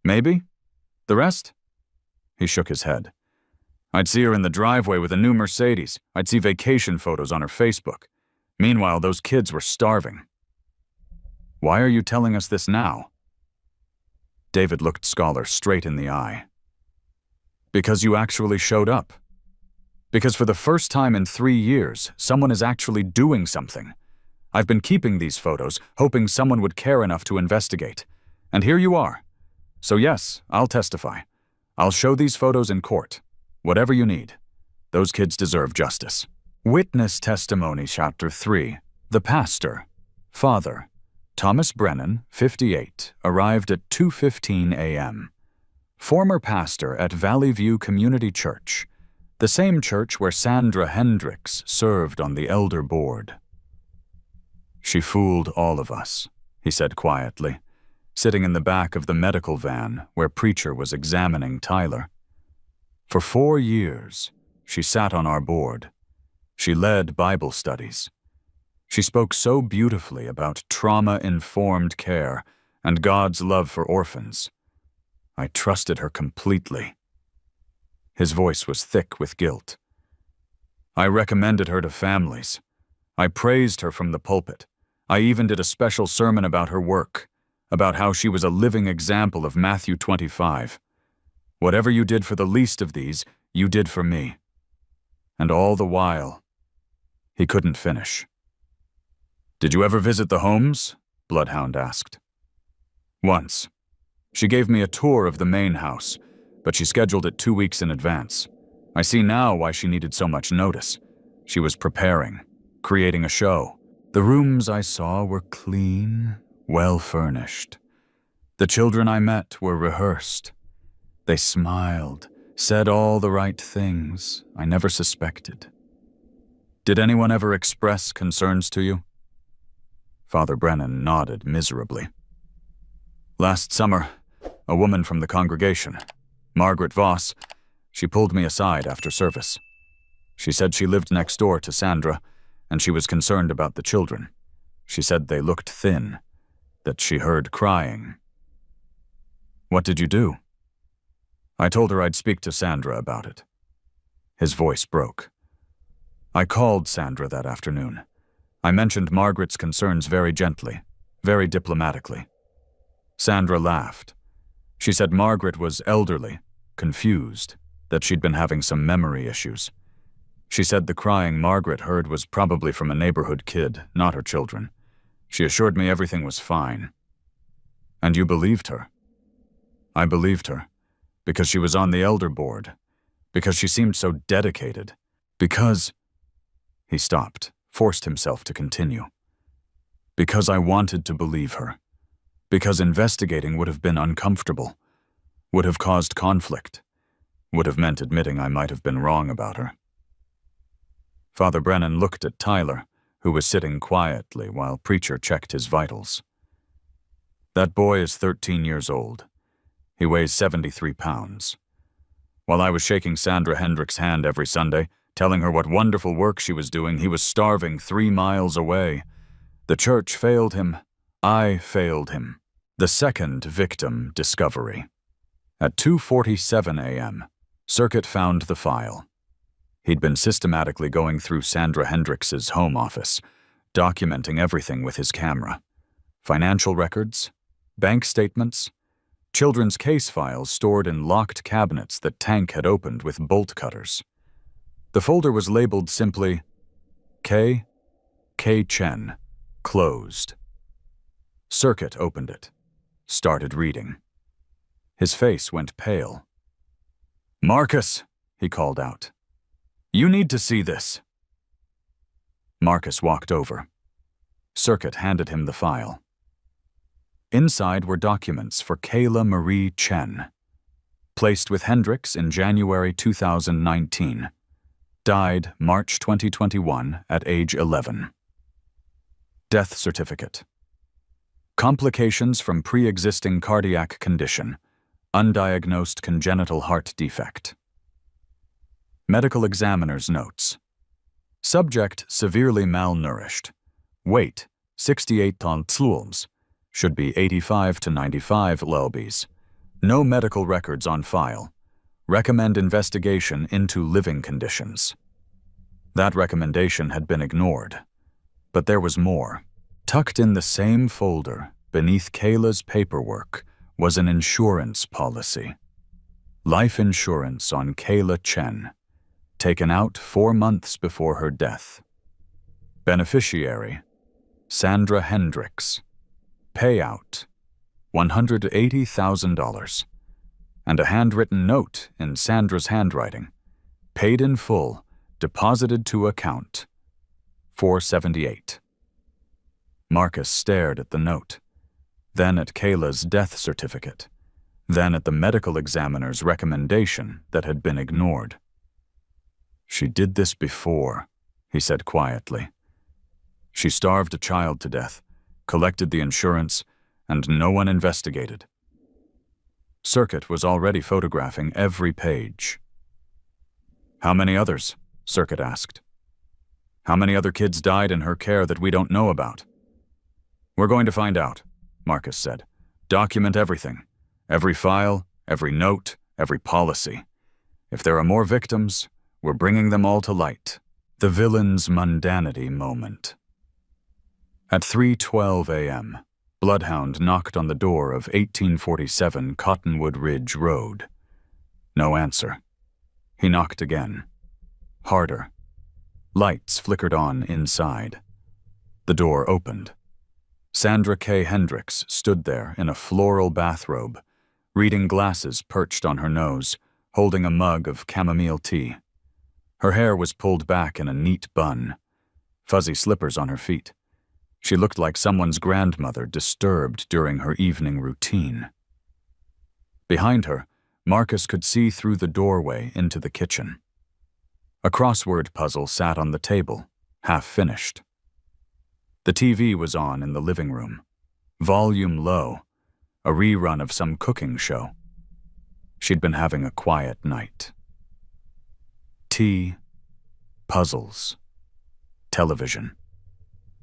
Maybe? The rest? He shook his head. I'd see her in the driveway with a new Mercedes. I'd see vacation photos on her Facebook. Meanwhile, those kids were starving. Why are you telling us this now? David looked Scholar straight in the eye. Because you actually showed up. Because for the first time in 3 years, someone is actually doing something. I've been keeping these photos, hoping someone would care enough to investigate. And here you are. So yes, I'll testify. I'll show these photos in court. Whatever you need. Those kids deserve justice. Witness testimony, Chapter 3. The pastor. Father. Thomas Brennan, 58, arrived at 2:15 a.m. Former pastor at Valley View Community Church, the same church where Sandra Hendricks served on the elder board. She fooled all of us, he said quietly, sitting in the back of the medical van where Preacher was examining Tyler. For 4 years, she sat on our board. She led Bible studies. She spoke so beautifully about trauma-informed care and God's love for orphans. I trusted her completely. His voice was thick with guilt. I recommended her to families. I praised her from the pulpit. I even did a special sermon about her work, about how she was a living example of Matthew 25. Whatever you did for the least of these, you did for me. And all the while, he couldn't finish. Did you ever visit the homes? Bloodhound asked. Once. She gave me a tour of the main house, but she scheduled it 2 weeks in advance. I see now why she needed so much notice. She was preparing, creating a show. The rooms I saw were clean, well-furnished. The children I met were rehearsed. They smiled, said all the right things I never suspected. Did anyone ever express concerns to you? Father Brennan nodded miserably. Last summer, a woman from the congregation, Margaret Voss, She pulled me aside after service. She said she lived next door to Sandra, and she was concerned about the children. She said they looked thin, that she heard crying. What did you do? I told her I'd speak to Sandra about it. His voice broke. I called Sandra that afternoon. I mentioned Margaret's concerns very gently, very diplomatically. Sandra laughed. She said Margaret was elderly, confused, that she'd been having some memory issues. She said the crying Margaret heard was probably from a neighborhood kid, not her children. She assured me everything was fine. And you believed her? I believed her, because she was on the elder board, because she seemed so dedicated, because... He stopped, forced himself to continue. Because I wanted to believe her. Because investigating would have been uncomfortable, would have caused conflict, would have meant admitting I might have been wrong about her. Father Brennan looked at Tyler, who was sitting quietly while Preacher checked his vitals. That boy is 13 years old. He weighs 73 pounds. While I was shaking Sandra Hendricks' hand every Sunday, telling her what wonderful work she was doing, he was starving 3 miles away. The church failed him. I failed him. The second victim discovery. At 2:47 a.m., Circuit found the file. He'd been systematically going through Sandra Hendricks's home office, documenting everything with his camera. Financial records, bank statements, children's case files stored in locked cabinets that Tank had opened with bolt cutters. The folder was labeled simply, K. Chen, closed. Circuit opened it, started reading. His face went pale. Marcus, he called out. You need to see this. Marcus walked over. Circuit handed him the file. Inside were documents for Kayla Marie Chen. Placed with Hendricks in January 2019. Died March 2021 at age 11. Death certificate. Complications from pre-existing cardiac condition. Undiagnosed congenital heart defect. Medical examiner's notes. Subject severely malnourished. Weight 68 tons. Should be 85 to 95 lbs. No medical records on file. Recommend investigation into living conditions. That recommendation had been ignored. But there was more. Tucked in the same folder, beneath Kayla's paperwork, was an insurance policy. Life insurance on Kayla Chen. Taken out 4 months before her death. Beneficiary, Sandra Hendricks. Payout, $180,000. And a handwritten note in Sandra's handwriting. Paid in full, deposited to account. 478. Marcus stared at the note, then at Kayla's death certificate, then at the medical examiner's recommendation that had been ignored. She did this before, he said quietly. She starved a child to death, collected the insurance, and no one investigated. Circuit was already photographing every page. How many others? Circuit asked. How many other kids died in her care that we don't know about? We're going to find out, Marcus said. Document everything. Every file, every note, every policy. If there are more victims, we're bringing them all to light. The villain's mundanity moment. At 3:12 a.m., Bloodhound knocked on the door of 1847 Cottonwood Ridge Road. No answer. He knocked again. Harder. Lights flickered on inside. The door opened. Sandra K. Hendricks stood there in a floral bathrobe, reading glasses perched on her nose, holding a mug of chamomile tea. Her hair was pulled back in a neat bun. Fuzzy slippers on her feet. She looked like someone's grandmother disturbed during her evening routine. Behind her, Marcus could see through the doorway into the kitchen. A crossword puzzle sat on the table, half finished. The TV was on in the living room, volume low, a rerun of some cooking show. She'd been having a quiet night. tea, puzzles, television.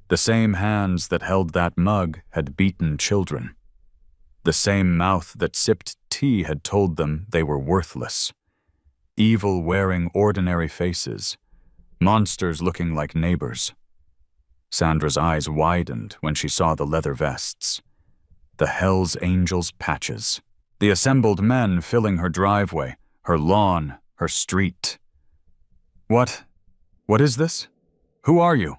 The same hands that held that mug had beaten children. The same mouth that sipped tea had told them they were worthless. Evil wearing ordinary faces, monsters looking like neighbors. Sandra's eyes widened when she saw the leather vests, the Hell's Angels patches, the assembled men filling her driveway, her lawn, her street. What is this? Who are you?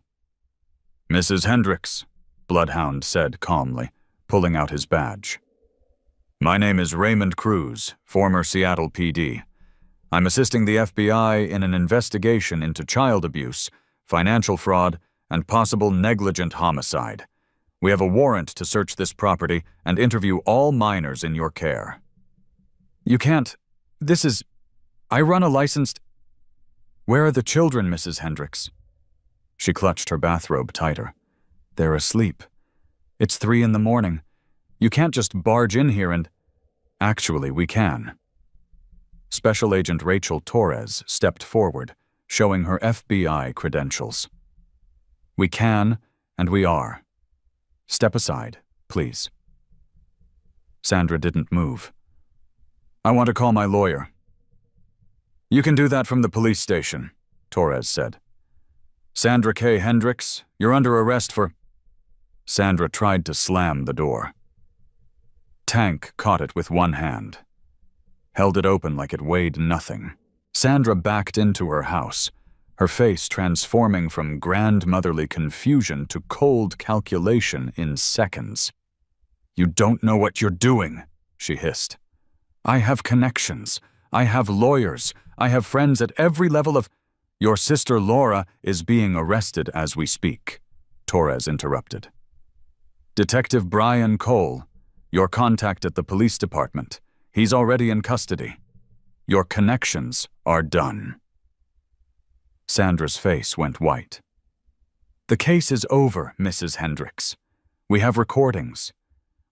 Mrs. Hendricks, Bloodhound said calmly, pulling out his badge. My name is Raymond Cruz, former Seattle PD. I'm assisting the FBI in an investigation into child abuse, financial fraud, and possible negligent homicide. We have a warrant to search this property and interview all minors in your care. You can't. I run a licensed... Where are the children, Mrs. Hendricks? She clutched her bathrobe tighter. They're asleep. It's 3 a.m. You can't just barge in here and... Actually, we can. Special Agent Rachel Torres stepped forward, showing her FBI credentials. We can, and we are. Step aside, please. Sandra didn't move. I want to call my lawyer. You can do that from the police station, Torres said. Sandra K. Hendricks, you're under arrest for... Sandra tried to slam the door. Tank caught it with one hand, held it open like it weighed nothing. Sandra backed into her house, her face transforming from grandmotherly confusion to cold calculation in seconds. You don't know what you're doing, she hissed. I have connections. I have lawyers. I have friends at every level of... Your sister Laura is being arrested as we speak, Torres interrupted. Detective Brian Cole, your contact at the police department, he's already in custody. Your connections are done. Sandra's face went white. The case is over, Mrs. Hendricks. We have recordings.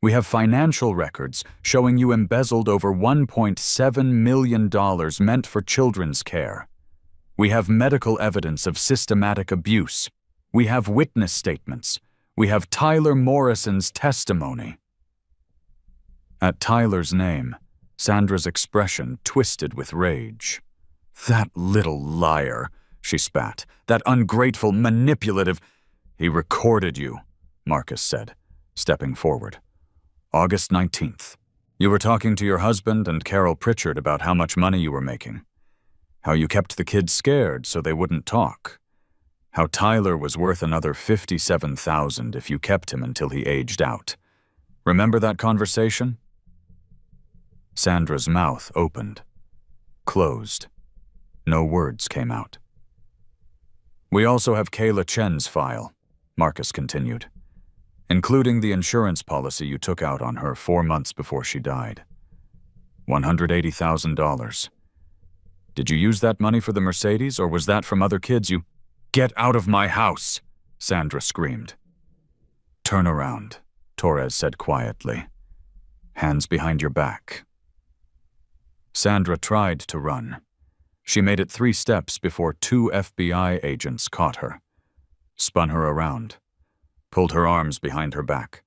We have financial records showing you embezzled over $1.7 million meant for children's care. We have medical evidence of systematic abuse. We have witness statements. We have Tyler Morrison's testimony. At Tyler's name, Sandra's expression twisted with rage. That little liar, she spat. That ungrateful, manipulative... He recorded you, Marcus said, stepping forward. August 19th. You were talking to your husband and Carol Pritchard about how much money you were making. How you kept the kids scared so they wouldn't talk. How Tyler was worth another $57,000 if you kept him until he aged out. Remember that conversation? Sandra's mouth opened, closed. No words came out. We also have Kayla Chen's file, Marcus continued, including the insurance policy you took out on her 4 months before she died. $180,000. Did you use that money for the Mercedes, or was that from other kids you... Get out of my house, Sandra screamed. Turn around, Torres said quietly. Hands behind your back. Sandra tried to run. She made it 3 steps before 2 FBI agents caught her, spun her around, pulled her arms behind her back.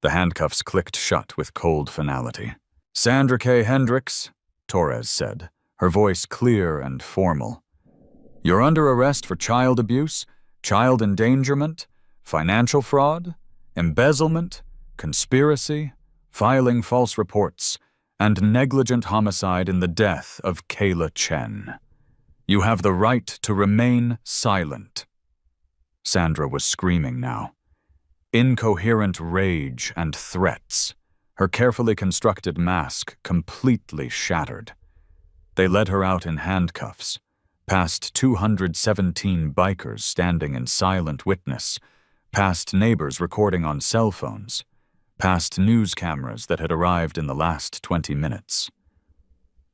The handcuffs clicked shut with cold finality. Sandra K. Hendricks, Torres said, her voice clear and formal. You're under arrest for child abuse, child endangerment, financial fraud, embezzlement, conspiracy, filing false reports, and negligent homicide in the death of Kayla Chen. You have the right to remain silent. Sandra was screaming now. Incoherent rage and threats, her carefully constructed mask completely shattered. They led her out in handcuffs, past 217 bikers standing in silent witness, past neighbors recording on cell phones, past news cameras that had arrived in the last 20 minutes.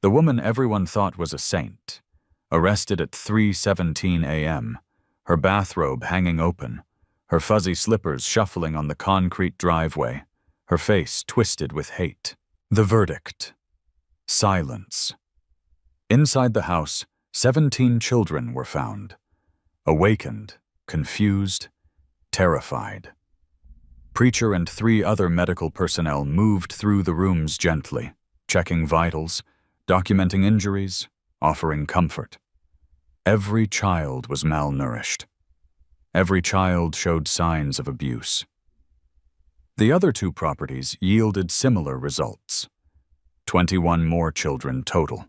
The woman everyone thought was a saint, arrested at 3:17 a.m., her bathrobe hanging open, her fuzzy slippers shuffling on the concrete driveway, her face twisted with hate. The verdict. Silence. Inside the house, 17 children were found, awakened, confused, terrified. Preacher and 3 other medical personnel moved through the rooms gently, checking vitals, documenting injuries, offering comfort. Every child was malnourished. Every child showed signs of abuse. The other 2 properties yielded similar results. 21 more children total.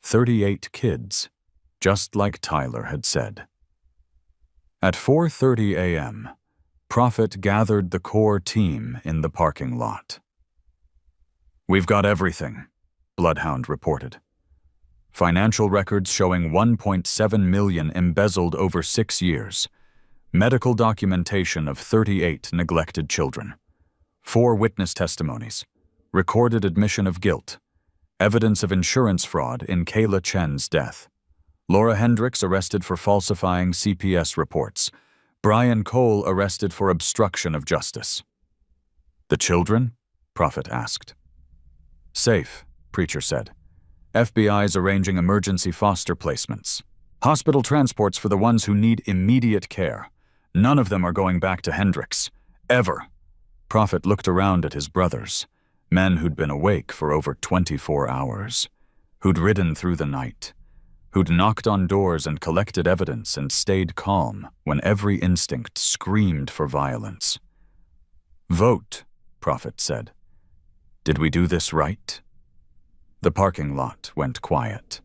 38 kids, just like Tyler had said. At 4:30 a.m., Prophet gathered the core team in the parking lot. "We've got everything," Bloodhound reported. Financial records showing $1.7 million embezzled over 6 years. Medical documentation of 38 neglected children. 4 witness testimonies. Recorded admission of guilt. Evidence of insurance fraud in Kayla Chen's death. Laura Hendricks arrested for falsifying CPS reports. Brian Cole arrested for obstruction of justice. "The children?" Prophet asked. "Safe," Preacher said. "FBI's arranging emergency foster placements. Hospital transports for the ones who need immediate care. None of them are going back to Hendricks. Ever." Prophet looked around at his brothers, men who'd been awake for over 24 hours, who'd ridden through the night, who'd knocked on doors and collected evidence and stayed calm when every instinct screamed for violence. "Vote," Prophet said. "Did we do this right?" The parking lot went quiet.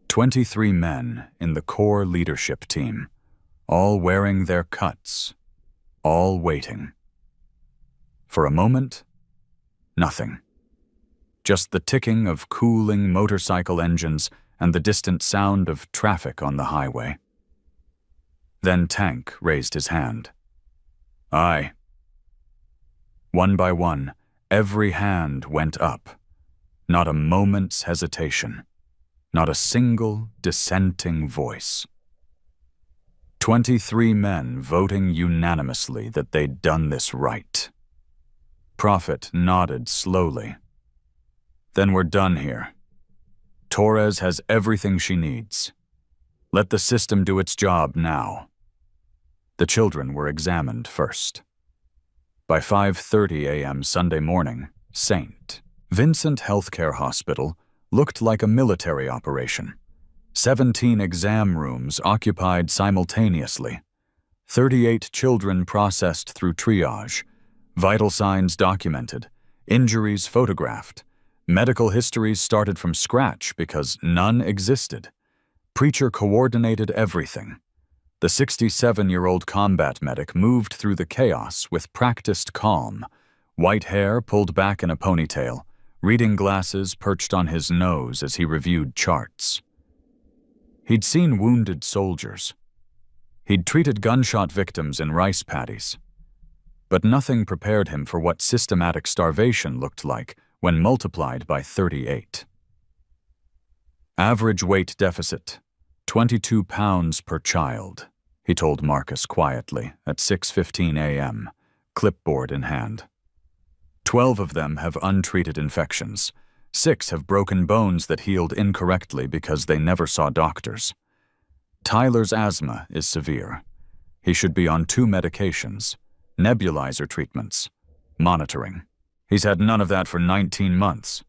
23 men in the core leadership team, all wearing their cuts, all waiting. For a moment, nothing. Just the ticking of cooling motorcycle engines and the distant sound of traffic on the highway. Then Tank raised his hand. "Aye." One by one, every hand went up. Not a moment's hesitation. Not a single dissenting voice. 23 men voting unanimously that they'd done this right. Prophet nodded slowly. "Then we're done here. Torres has everything she needs. Let the system do its job now." The children were examined first. By 5:30 a.m. Sunday morning, St. Vincent Healthcare Hospital looked like a military operation. 17 exam rooms occupied simultaneously. 38 children processed through triage. Vital signs documented. Injuries photographed. Medical histories started from scratch because none existed. Preacher coordinated everything. The 67-year-old combat medic moved through the chaos with practiced calm, white hair pulled back in a ponytail, reading glasses perched on his nose as he reviewed charts. He'd seen wounded soldiers. He'd treated gunshot victims in rice paddies. But nothing prepared him for what systematic starvation looked like when multiplied by 38. "Average weight deficit, 22 pounds per child," he told Marcus quietly at 6:15 a.m., clipboard in hand. 12 of them have untreated infections. 6 have broken bones that healed incorrectly because they never saw doctors. Tyler's asthma is severe. He should be on 2 medications, nebulizer treatments, monitoring. He's had none of that for 19 months.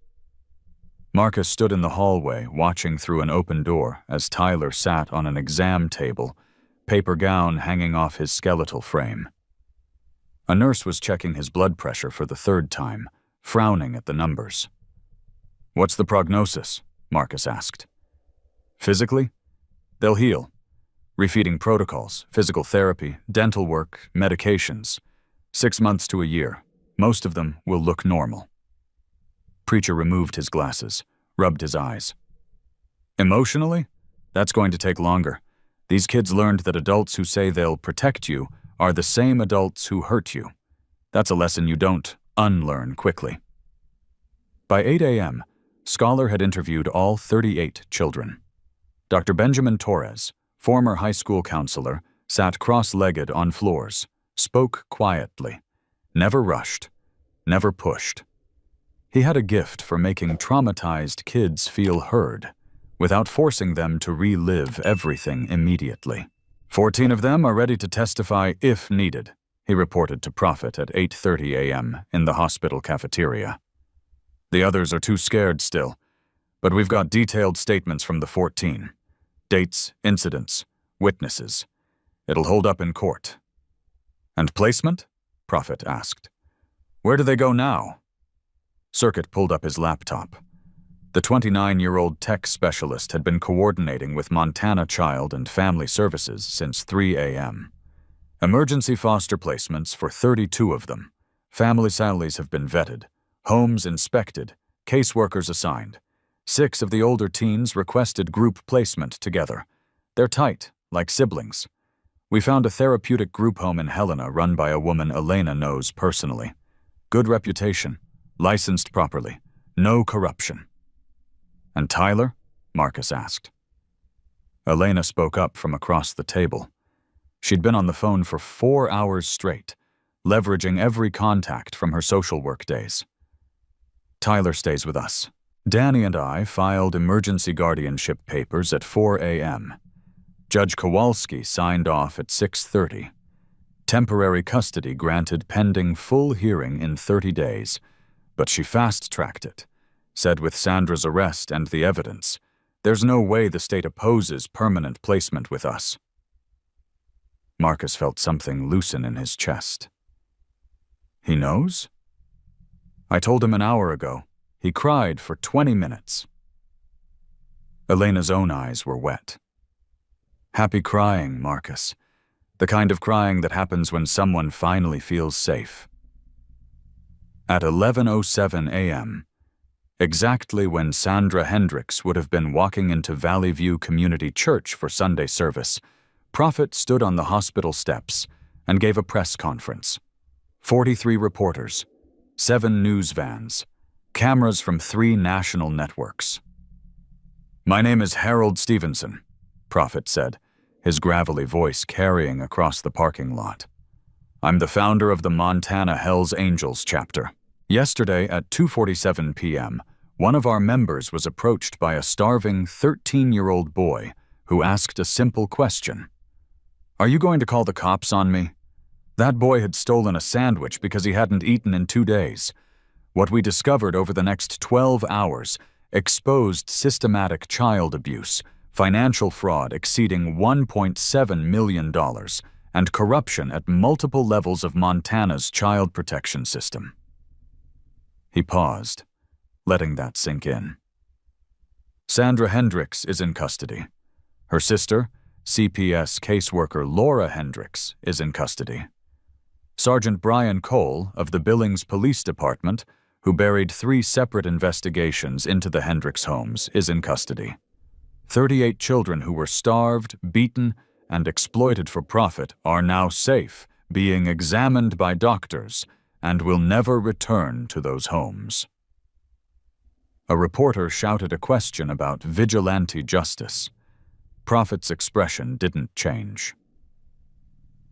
Marcus stood in the hallway, watching through an open door as Tyler sat on an exam table, paper gown hanging off his skeletal frame. A nurse was checking his blood pressure for the 3rd time, frowning at the numbers. "What's the prognosis?" Marcus asked. "Physically? They'll heal. Refeeding protocols, physical therapy, dental work, medications. 6 months to a year. Most of them will look normal." Preacher removed his glasses, rubbed his eyes. "Emotionally? That's going to take longer. These kids learned that adults who say they'll protect you are the same adults who hurt you. That's a lesson you don't unlearn quickly." By 8 a.m., Scholar had interviewed all 38 children. Dr. Benjamin Torres, former high school counselor, sat cross-legged on floors, spoke quietly, never rushed, never pushed. He had a gift for making traumatized kids feel heard, without forcing them to relive everything immediately. 14 of them are ready to testify if needed, he reported to Prophet at 8:30 a.m. in the hospital cafeteria. The others are too scared still, but we've got detailed statements from the 14. Dates, incidents, witnesses. It'll hold up in court. And placement? Prophet asked. Where do they go now? Circuit pulled up his laptop. The 29-year-old tech specialist had been coordinating with Montana Child and Family Services since 3 a.m. Emergency foster placements for 32 of them. Family salaries have been vetted, homes inspected, caseworkers assigned. 6 of the older teens requested group placement together. They're tight, like siblings. We found a therapeutic group home in Helena run by a woman Elena knows personally. Good reputation, licensed properly, no corruption. And Tyler? Marcus asked. Elena spoke up from across the table. She'd been on the phone for 4 hours straight, leveraging every contact from her social work days. Tyler stays with us. Danny and I filed emergency guardianship papers at 4 a.m. Judge Kowalski signed off at 6:30. Temporary custody granted pending full hearing in 30 days, but she fast-tracked it. Said with Sandra's arrest and the evidence, there's no way the state opposes permanent placement with us. Marcus felt something loosen in his chest. He knows? I told him an hour ago. He cried for 20 minutes. Elena's own eyes were wet. Happy crying, Marcus. The kind of crying that happens when someone finally feels safe. At 11:07 a.m., exactly when Sandra Hendricks would have been walking into Valley View Community Church for Sunday service, Prophet stood on the hospital steps and gave a press conference. 43 reporters, 7 news vans, cameras from 3 national networks. My name is Harold Stevenson, Prophet said, his gravelly voice carrying across the parking lot. I'm the founder of the Montana Hells Angels chapter. Yesterday at 2:47 p.m., one of our members was approached by a starving 13-year-old boy who asked a simple question. Are you going to call the cops on me? That boy had stolen a sandwich because he hadn't eaten in 2 days. What we discovered over the next 12 hours exposed systematic child abuse, financial fraud exceeding $1.7 million, and corruption at multiple levels of Montana's child protection system. He paused, letting that sink in. Sandra Hendricks is in custody. Her sister, CPS caseworker Laura Hendricks, is in custody. Sergeant Brian Cole of the Billings Police Department, who buried 3 separate investigations into the Hendricks homes, is in custody. 38 children who were starved, beaten, and exploited for profit are now safe, being examined by doctors, and will never return to those homes. A reporter shouted a question about vigilante justice. Prophet's expression didn't change.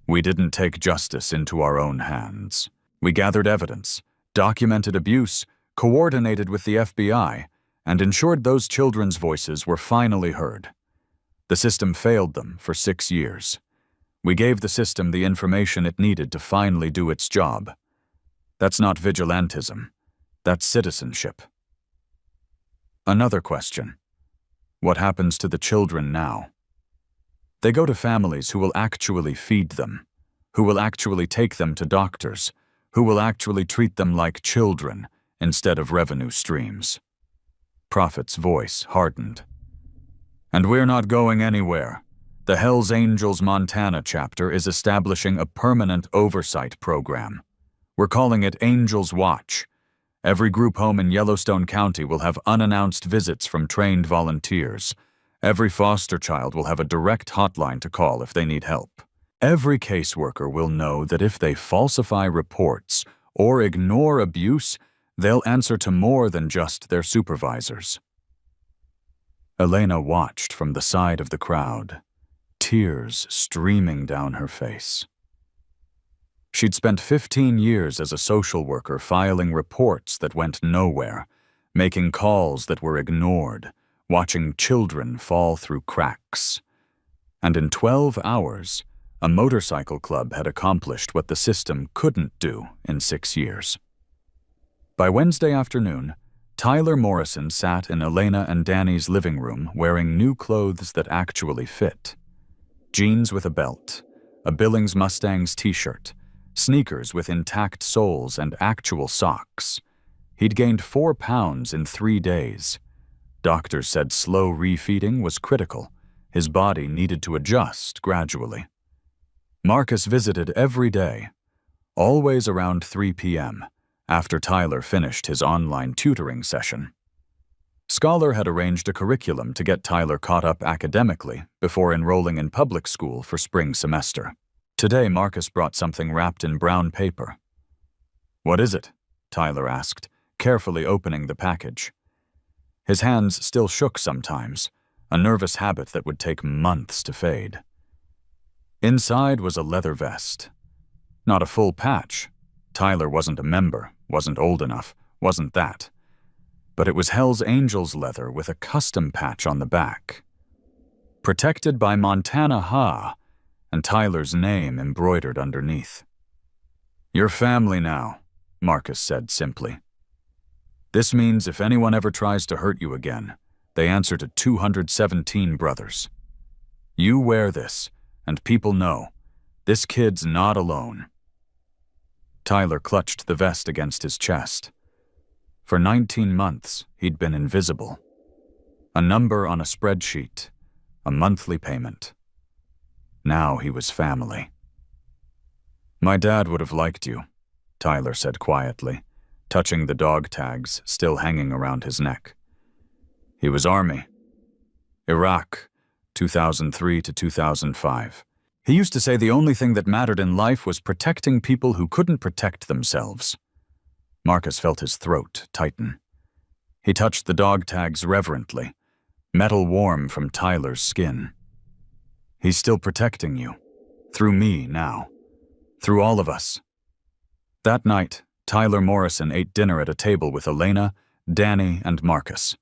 We didn't take justice into our own hands. We gathered evidence, documented abuse, coordinated with the FBI, and ensured those children's voices were finally heard. The system failed them for 6 years. We gave the system the information it needed to finally do its job. That's not vigilantism. That's citizenship. Another question. What happens to the children now? They go to families who will actually feed them, who will actually take them to doctors, who will actually treat them like children instead of revenue streams. Prophet's voice hardened. And we're not going anywhere. The Hells Angels Montana chapter is establishing a permanent oversight program. We're calling it Angels Watch. Every group home in Yellowstone County will have unannounced visits from trained volunteers. Every foster child will have a direct hotline to call if they need help. Every caseworker will know that if they falsify reports or ignore abuse, they'll answer to more than just their supervisors. Elena watched from the side of the crowd, tears streaming down her face. She'd spent 15 years as a social worker filing reports that went nowhere, making calls that were ignored, watching children fall through cracks. And in 12 hours, a motorcycle club had accomplished what the system couldn't do in 6 years. By Wednesday afternoon, Tyler Morrison sat in Elena and Danny's living room wearing new clothes that actually fit. Jeans with a belt, a Billings Mustangs t-shirt, sneakers with intact soles and actual socks. He'd gained 4 pounds in 3 days. Doctors said slow refeeding was critical. His body needed to adjust gradually. Marcus visited every day, always around 3 p.m., after Tyler finished his online tutoring session. Scholar had arranged a curriculum to get Tyler caught up academically before enrolling in public school for spring semester. Today, Marcus brought something wrapped in brown paper. "What is it?" Tyler asked, carefully opening the package. His hands still shook sometimes, a nervous habit that would take months to fade. Inside was a leather vest. Not a full patch. Tyler wasn't a member, wasn't old enough, wasn't that. But it was Hell's Angels leather with a custom patch on the back. Protected by Montana Ha, and Tyler's name embroidered underneath. "You're family now," Marcus said simply. "This means if anyone ever tries to hurt you again, they answer to 217 brothers. You wear this, and people know, this kid's not alone." Tyler clutched the vest against his chest. For 19 months, he'd been invisible. A number on a spreadsheet, a monthly payment. Now he was family. "My dad would have liked you," Tyler said quietly, touching the dog tags still hanging around his neck. "He was Army. Iraq, 2003 to 2005. He used to say the only thing that mattered in life was protecting people who couldn't protect themselves." Marcus felt his throat tighten. He touched the dog tags reverently, metal warm from Tyler's skin. "He's still protecting you. Through me now. Through all of us." That night, Tyler Morrison ate dinner at a table with Elena, Danny, and Marcus.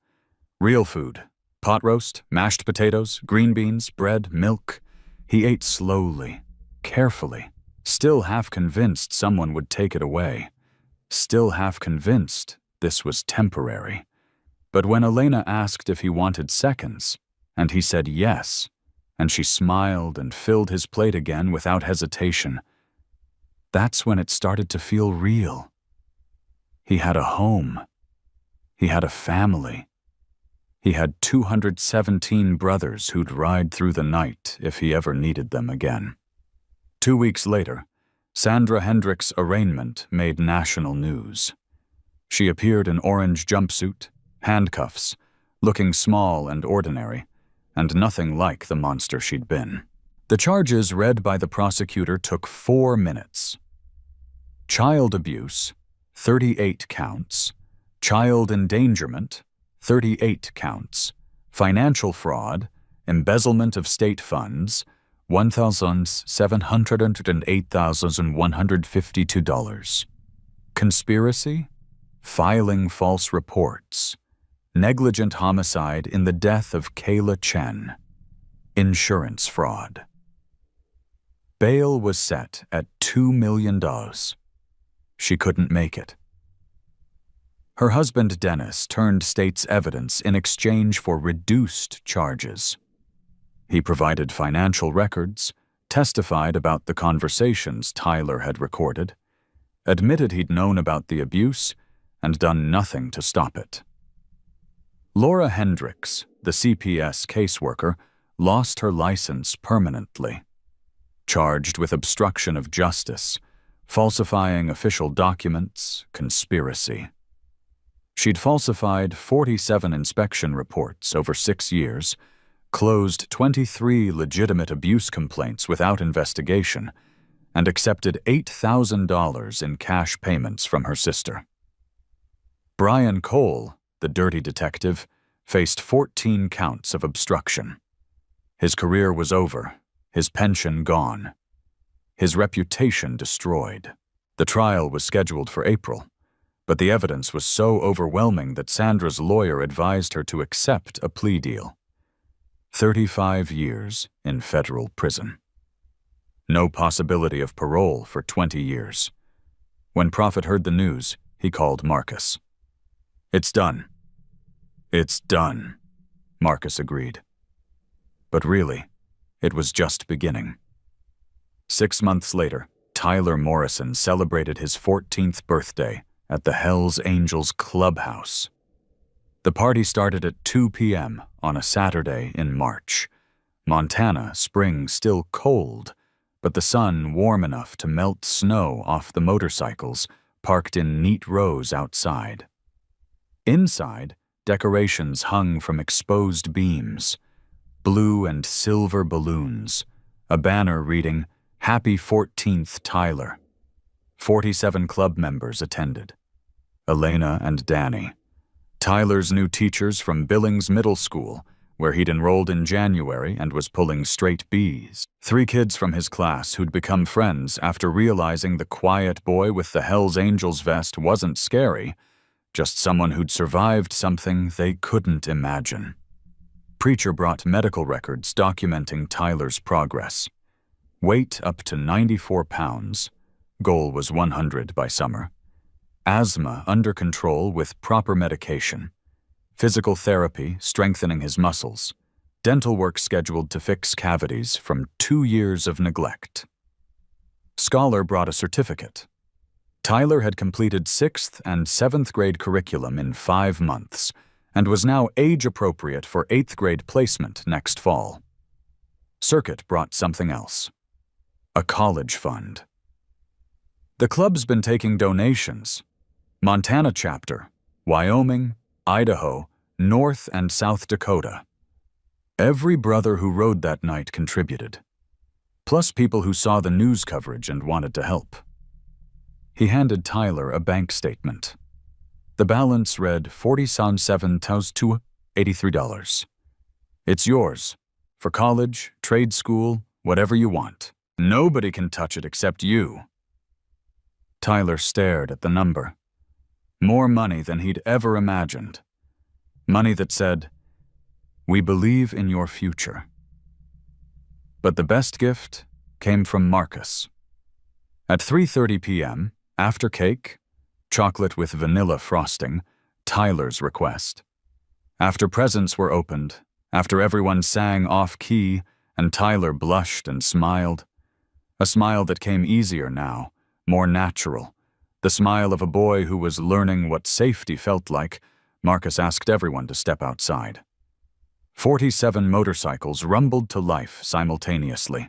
Real food. Pot roast, mashed potatoes, green beans, bread, milk. He ate slowly, carefully, still half convinced someone would take it away. Still half convinced this was temporary. But when Elena asked if he wanted seconds, and he said yes, and she smiled and filled his plate again without hesitation, that's when it started to feel real. He had a home. He had a family. He had 217 brothers who'd ride through the night if he ever needed them again. 2 weeks later, Sandra Hendrick's arraignment made national news. She appeared in orange jumpsuit, handcuffs, looking small and ordinary, and nothing like the monster she'd been. The charges read by the prosecutor took 4 minutes. Child abuse, 38 counts. Child endangerment, 38 counts. Financial fraud, embezzlement of state funds, $1,708,152. Conspiracy, filing false reports. Negligent homicide in the death of Kayla Chen. Insurance fraud. Bail was set at $2 million. She couldn't make it. Her husband Dennis turned state's evidence in exchange for reduced charges. He provided financial records, testified about the conversations Tyler had recorded, admitted he'd known about the abuse, and done nothing to stop it. Laura Hendricks, the CPS caseworker, lost her license permanently. Charged with obstruction of justice, falsifying official documents, conspiracy. She'd falsified 47 inspection reports over 6 years, closed 23 legitimate abuse complaints without investigation, and accepted $8,000 in cash payments from her sister. Brian Cole, the dirty detective, faced 14 counts of obstruction. His career was over, his pension gone, his reputation destroyed. The trial was scheduled for April, But the evidence was so overwhelming that Sandra's lawyer advised her to accept a plea deal. 35 years in federal prison. No possibility of parole for 20 years. When Prophet heard the news, he called Marcus. "It's done." "It's done," Marcus agreed. But really, it was just beginning. 6 months later, Tyler Morrison celebrated his 14th birthday at the Hells Angels Clubhouse. The party started at 2 p.m. on a Saturday in March. Montana, spring still cold, but the sun warm enough to melt snow off the motorcycles parked in neat rows outside. Inside, decorations hung from exposed beams, blue and silver balloons, a banner reading, "Happy 14th, Tyler." 47 club members attended. Elena and Danny, Tyler's new teachers from Billings Middle School, where he'd enrolled in January and was pulling straight B's. 3 kids from his class who'd become friends after realizing the quiet boy with the Hells Angels vest wasn't scary, just someone who'd survived something they couldn't imagine. Preacher brought medical records documenting Tyler's progress. Weight up to 94 pounds. Goal was 100 by summer. Asthma under control with proper medication. Physical therapy strengthening his muscles. Dental work scheduled to fix cavities from 2 years of neglect. Scholar brought a certificate. Tyler had completed 6th and 7th grade curriculum in 5 months and was now age-appropriate for 8th grade placement next fall. Circuit brought something else. A college fund. The club's been taking donations. Montana chapter, Wyoming, Idaho, North and South Dakota. Every brother who rode that night contributed, plus people who saw the news coverage and wanted to help. He handed Tyler a bank statement. The balance read $47,283. "It's yours, for college, trade school, whatever you want. Nobody can touch it except you." Tyler stared at the number. More money than he'd ever imagined. Money that said, "We believe in your future." But the best gift came from Marcus. At 3:30 p.m., after cake, chocolate with vanilla frosting, Tyler's request. After presents were opened, after everyone sang off-key and Tyler blushed and smiled, a smile that came easier now, more natural, the smile of a boy who was learning what safety felt like, Marcus asked everyone to step outside. 47 motorcycles rumbled to life simultaneously.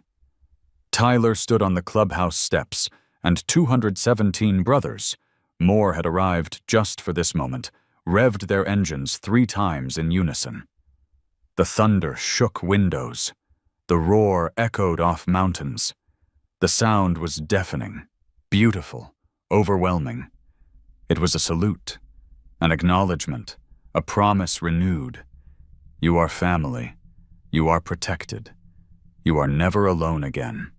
Tyler stood on the clubhouse steps, and 217 brothers, more had arrived just for this moment, revved their engines 3 times in unison. The thunder shook windows. The roar echoed off mountains. The sound was deafening, beautiful, overwhelming. It was a salute, an acknowledgement, a promise renewed. You are family. You are protected. You are never alone again.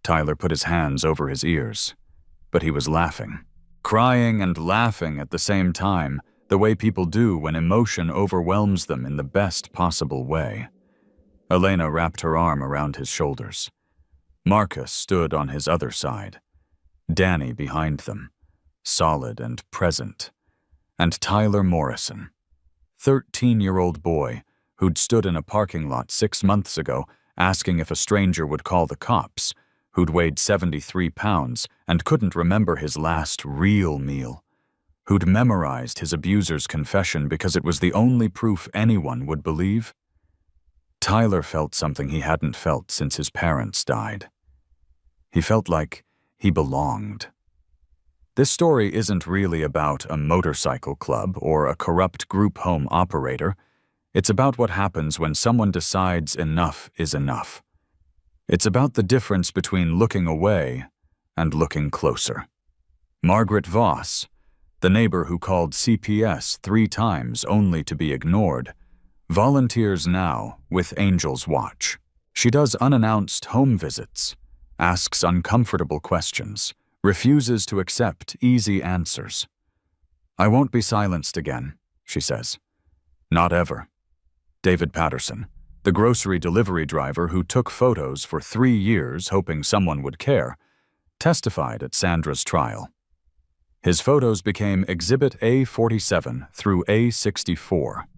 Tyler put his hands over his ears, but he was laughing, crying and laughing at the same time, the way people do when emotion overwhelms them in the best possible way. Elena wrapped her arm around his shoulders. Marcus stood on his other side. Danny behind them, solid and present. And Tyler Morrison, 13-year-old boy who'd stood in a parking lot 6 months ago asking if a stranger would call the cops, who'd weighed 73 pounds and couldn't remember his last real meal, who'd memorized his abuser's confession because it was the only proof anyone would believe. Tyler felt something he hadn't felt since his parents died. He felt like he belonged. This story isn't really about a motorcycle club or a corrupt group home operator. It's about what happens when someone decides enough is enough. It's about the difference between looking away and looking closer. Margaret Voss, the neighbor who called CPS 3 times only to be ignored, volunteers now with Angel's Watch. She does unannounced home visits, asks uncomfortable questions, refuses to accept easy answers. "I won't be silenced again," she says. "Not ever." David Patterson, the grocery delivery driver who took photos for 3 years hoping someone would care, testified at Sandra's trial. His photos became Exhibit A47 through A64.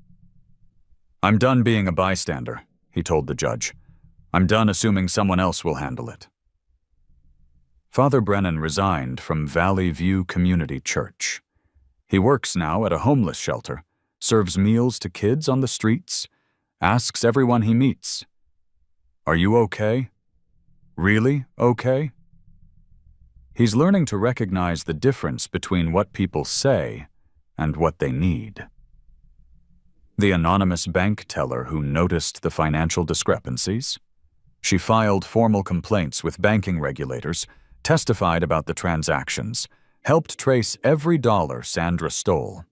"I'm done being a bystander," he told the judge. "I'm done assuming someone else will handle it." Father Brennan resigned from Valley View Community Church. He works now at a homeless shelter, serves meals to kids on the streets, asks everyone he meets, "Are you okay? Really okay?" He's learning to recognize the difference between what people say and what they need. The anonymous bank teller who noticed the financial discrepancies. She filed formal complaints with banking regulators, testified about the transactions, helped trace every dollar Sandra stole.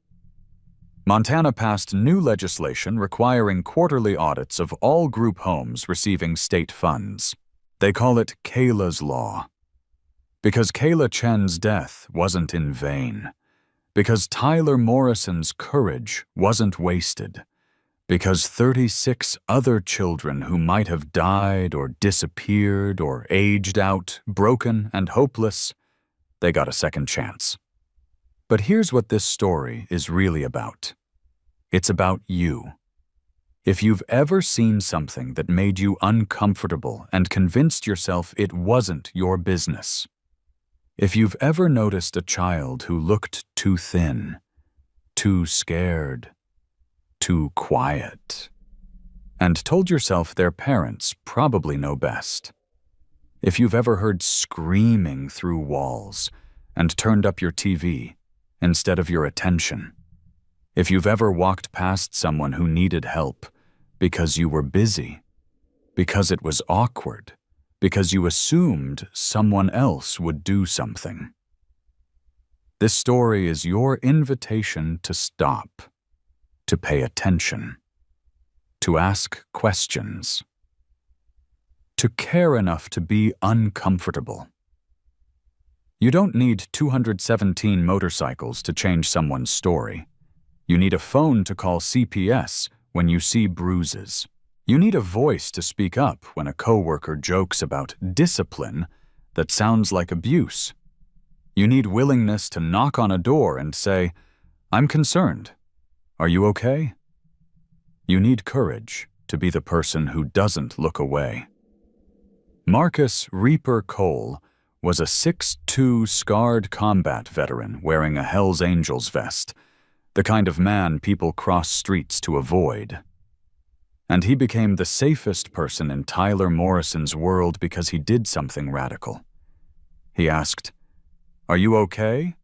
Montana passed new legislation requiring quarterly audits of all group homes receiving state funds. They call it Kayla's Law. Because Kayla Chen's death wasn't in vain. Because Tyler Morrison's courage wasn't wasted. Because 36 other children who might have died or disappeared or aged out, broken and hopeless, they got a second chance. But here's what this story is really about. It's about you. If you've ever seen something that made you uncomfortable and convinced yourself it wasn't your business, if you've ever noticed a child who looked too thin, too scared, too quiet, and told yourself their parents probably know best, if you've ever heard screaming through walls and turned up your TV instead of your attention, if you've ever walked past someone who needed help because you were busy, because it was awkward, because you assumed someone else would do something. This story is your invitation to stop, to pay attention, to ask questions, to care enough to be uncomfortable. You don't need 217 motorcycles to change someone's story. You need a phone to call CPS when you see bruises. You need a voice to speak up when a coworker jokes about discipline that sounds like abuse. You need willingness to knock on a door and say, "I'm concerned. Are you okay?" You need courage to be the person who doesn't look away. Marcus Reaper Cole was a 6'2" scarred combat veteran wearing a Hells Angels vest, the kind of man people cross streets to avoid. And he became the safest person in Tyler Morrison's world because he did something radical. He asked, "Are you okay?"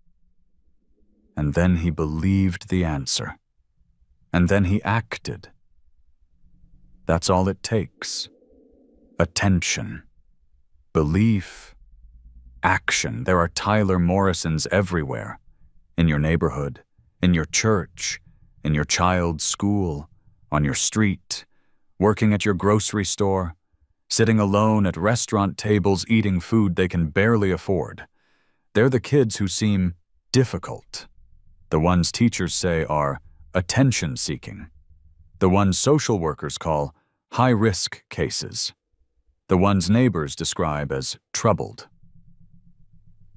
And then he believed the answer. And then he acted. That's all it takes. Attention. Belief. Action. There are Tyler Morrisons everywhere. In your neighborhood, in your church, in your child's school, on your street, working at your grocery store, sitting alone at restaurant tables eating food they can barely afford. They're the kids who seem difficult. The ones teachers say are attention-seeking. The ones social workers call high-risk cases. The ones neighbors describe as troubled.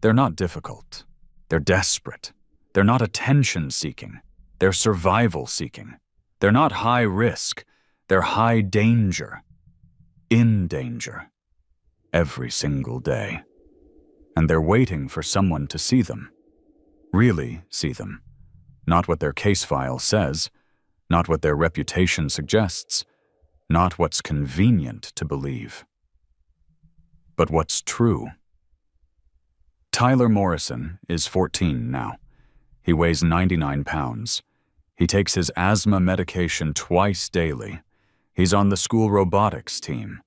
They're not difficult. They're desperate. They're not attention-seeking. They're survival-seeking. They're not high-risk. They're high danger. In danger. Every single day. And they're waiting for someone to see them. Really see them. Not what their case file says. Not what their reputation suggests. Not what's convenient to believe. But what's true. Tyler Morrison is 14 now. He weighs 99 pounds. He takes his asthma medication twice daily. He's on the school robotics team.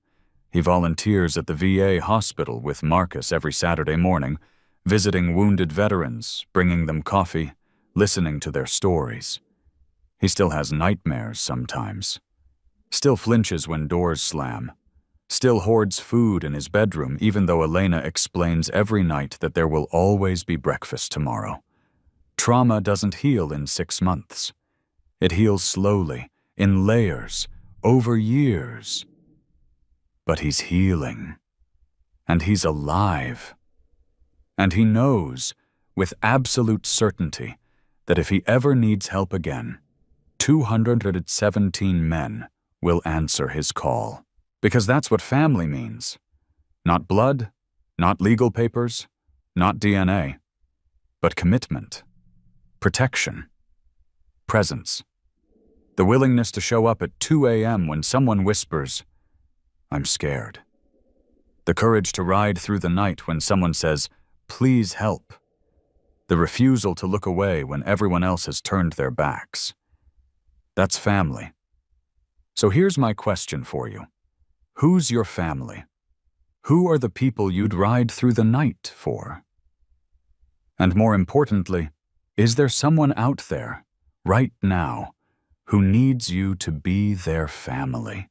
He volunteers at the VA hospital with Marcus every Saturday morning, visiting wounded veterans, bringing them coffee, listening to their stories. He still has nightmares sometimes. Still flinches when doors slam. Still hoards food in his bedroom even though Elena explains every night that there will always be breakfast tomorrow. Trauma doesn't heal in 6 months. It heals slowly, in layers, over years. But he's healing. And he's alive. And he knows, with absolute certainty, that if he ever needs help again, 217 men will answer his call. Because that's what family means. Not blood, not legal papers, not DNA, but commitment, protection, presence. The willingness to show up at 2 a.m. when someone whispers, "I'm scared." The courage to ride through the night when someone says, "Please help." The refusal to look away when everyone else has turned their backs. That's family. So here's my question for you. Who's your family? Who are the people you'd ride through the night for? And more importantly, is there someone out there, right now, who needs you to be their family?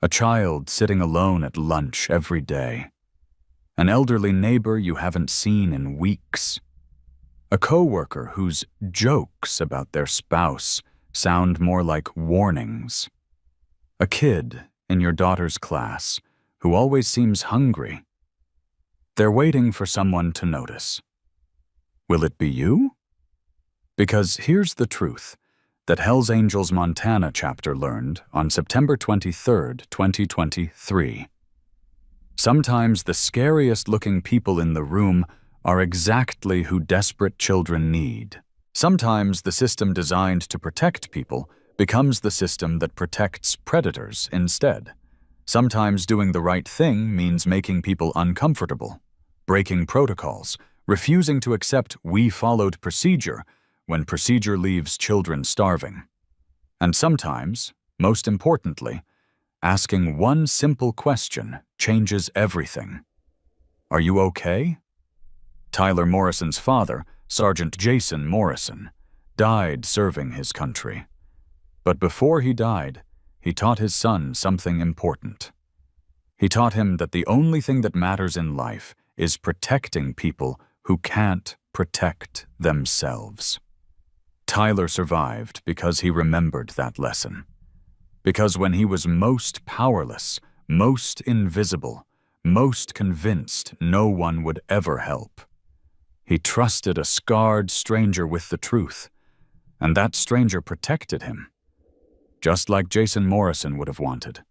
A child sitting alone at lunch every day. An elderly neighbor you haven't seen in weeks. A coworker whose jokes about their spouse sound more like warnings. A kid in your daughter's class who always seems hungry. They're waiting for someone to notice. Will it be you? Because here's the truth that Hell's Angels Montana chapter learned on September 23rd, 2023. Sometimes the scariest-looking people in the room are exactly who desperate children need. Sometimes the system designed to protect people becomes the system that protects predators instead. Sometimes doing the right thing means making people uncomfortable, breaking protocols, refusing to accept we followed procedure when procedure leaves children starving. And sometimes, most importantly, asking one simple question changes everything. Are you okay? Tyler Morrison's father, Sergeant Jason Morrison, died serving his country. But before he died, he taught his son something important. He taught him that the only thing that matters in life is protecting people who can't protect themselves. Tyler survived because he remembered that lesson. Because when he was most powerless, most invisible, most convinced no one would ever help, he trusted a scarred stranger with the truth, and that stranger protected him. Just like Jason Morrison would have wanted.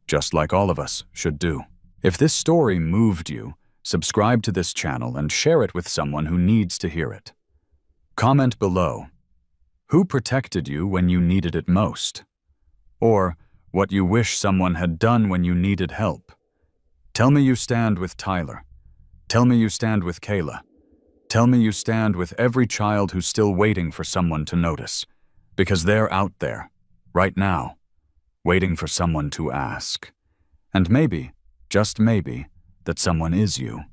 Just like all of us should do. If this story moved you, subscribe to this channel and share it with someone who needs to hear it. Comment below. Who protected you when you needed it most? Or what you wish someone had done when you needed help. Tell me you stand with Tyler. Tell me you stand with Kayla. Tell me you stand with every child who's still waiting for someone to notice. Because they're out there, right now, waiting for someone to ask. And maybe, just maybe, that someone is you.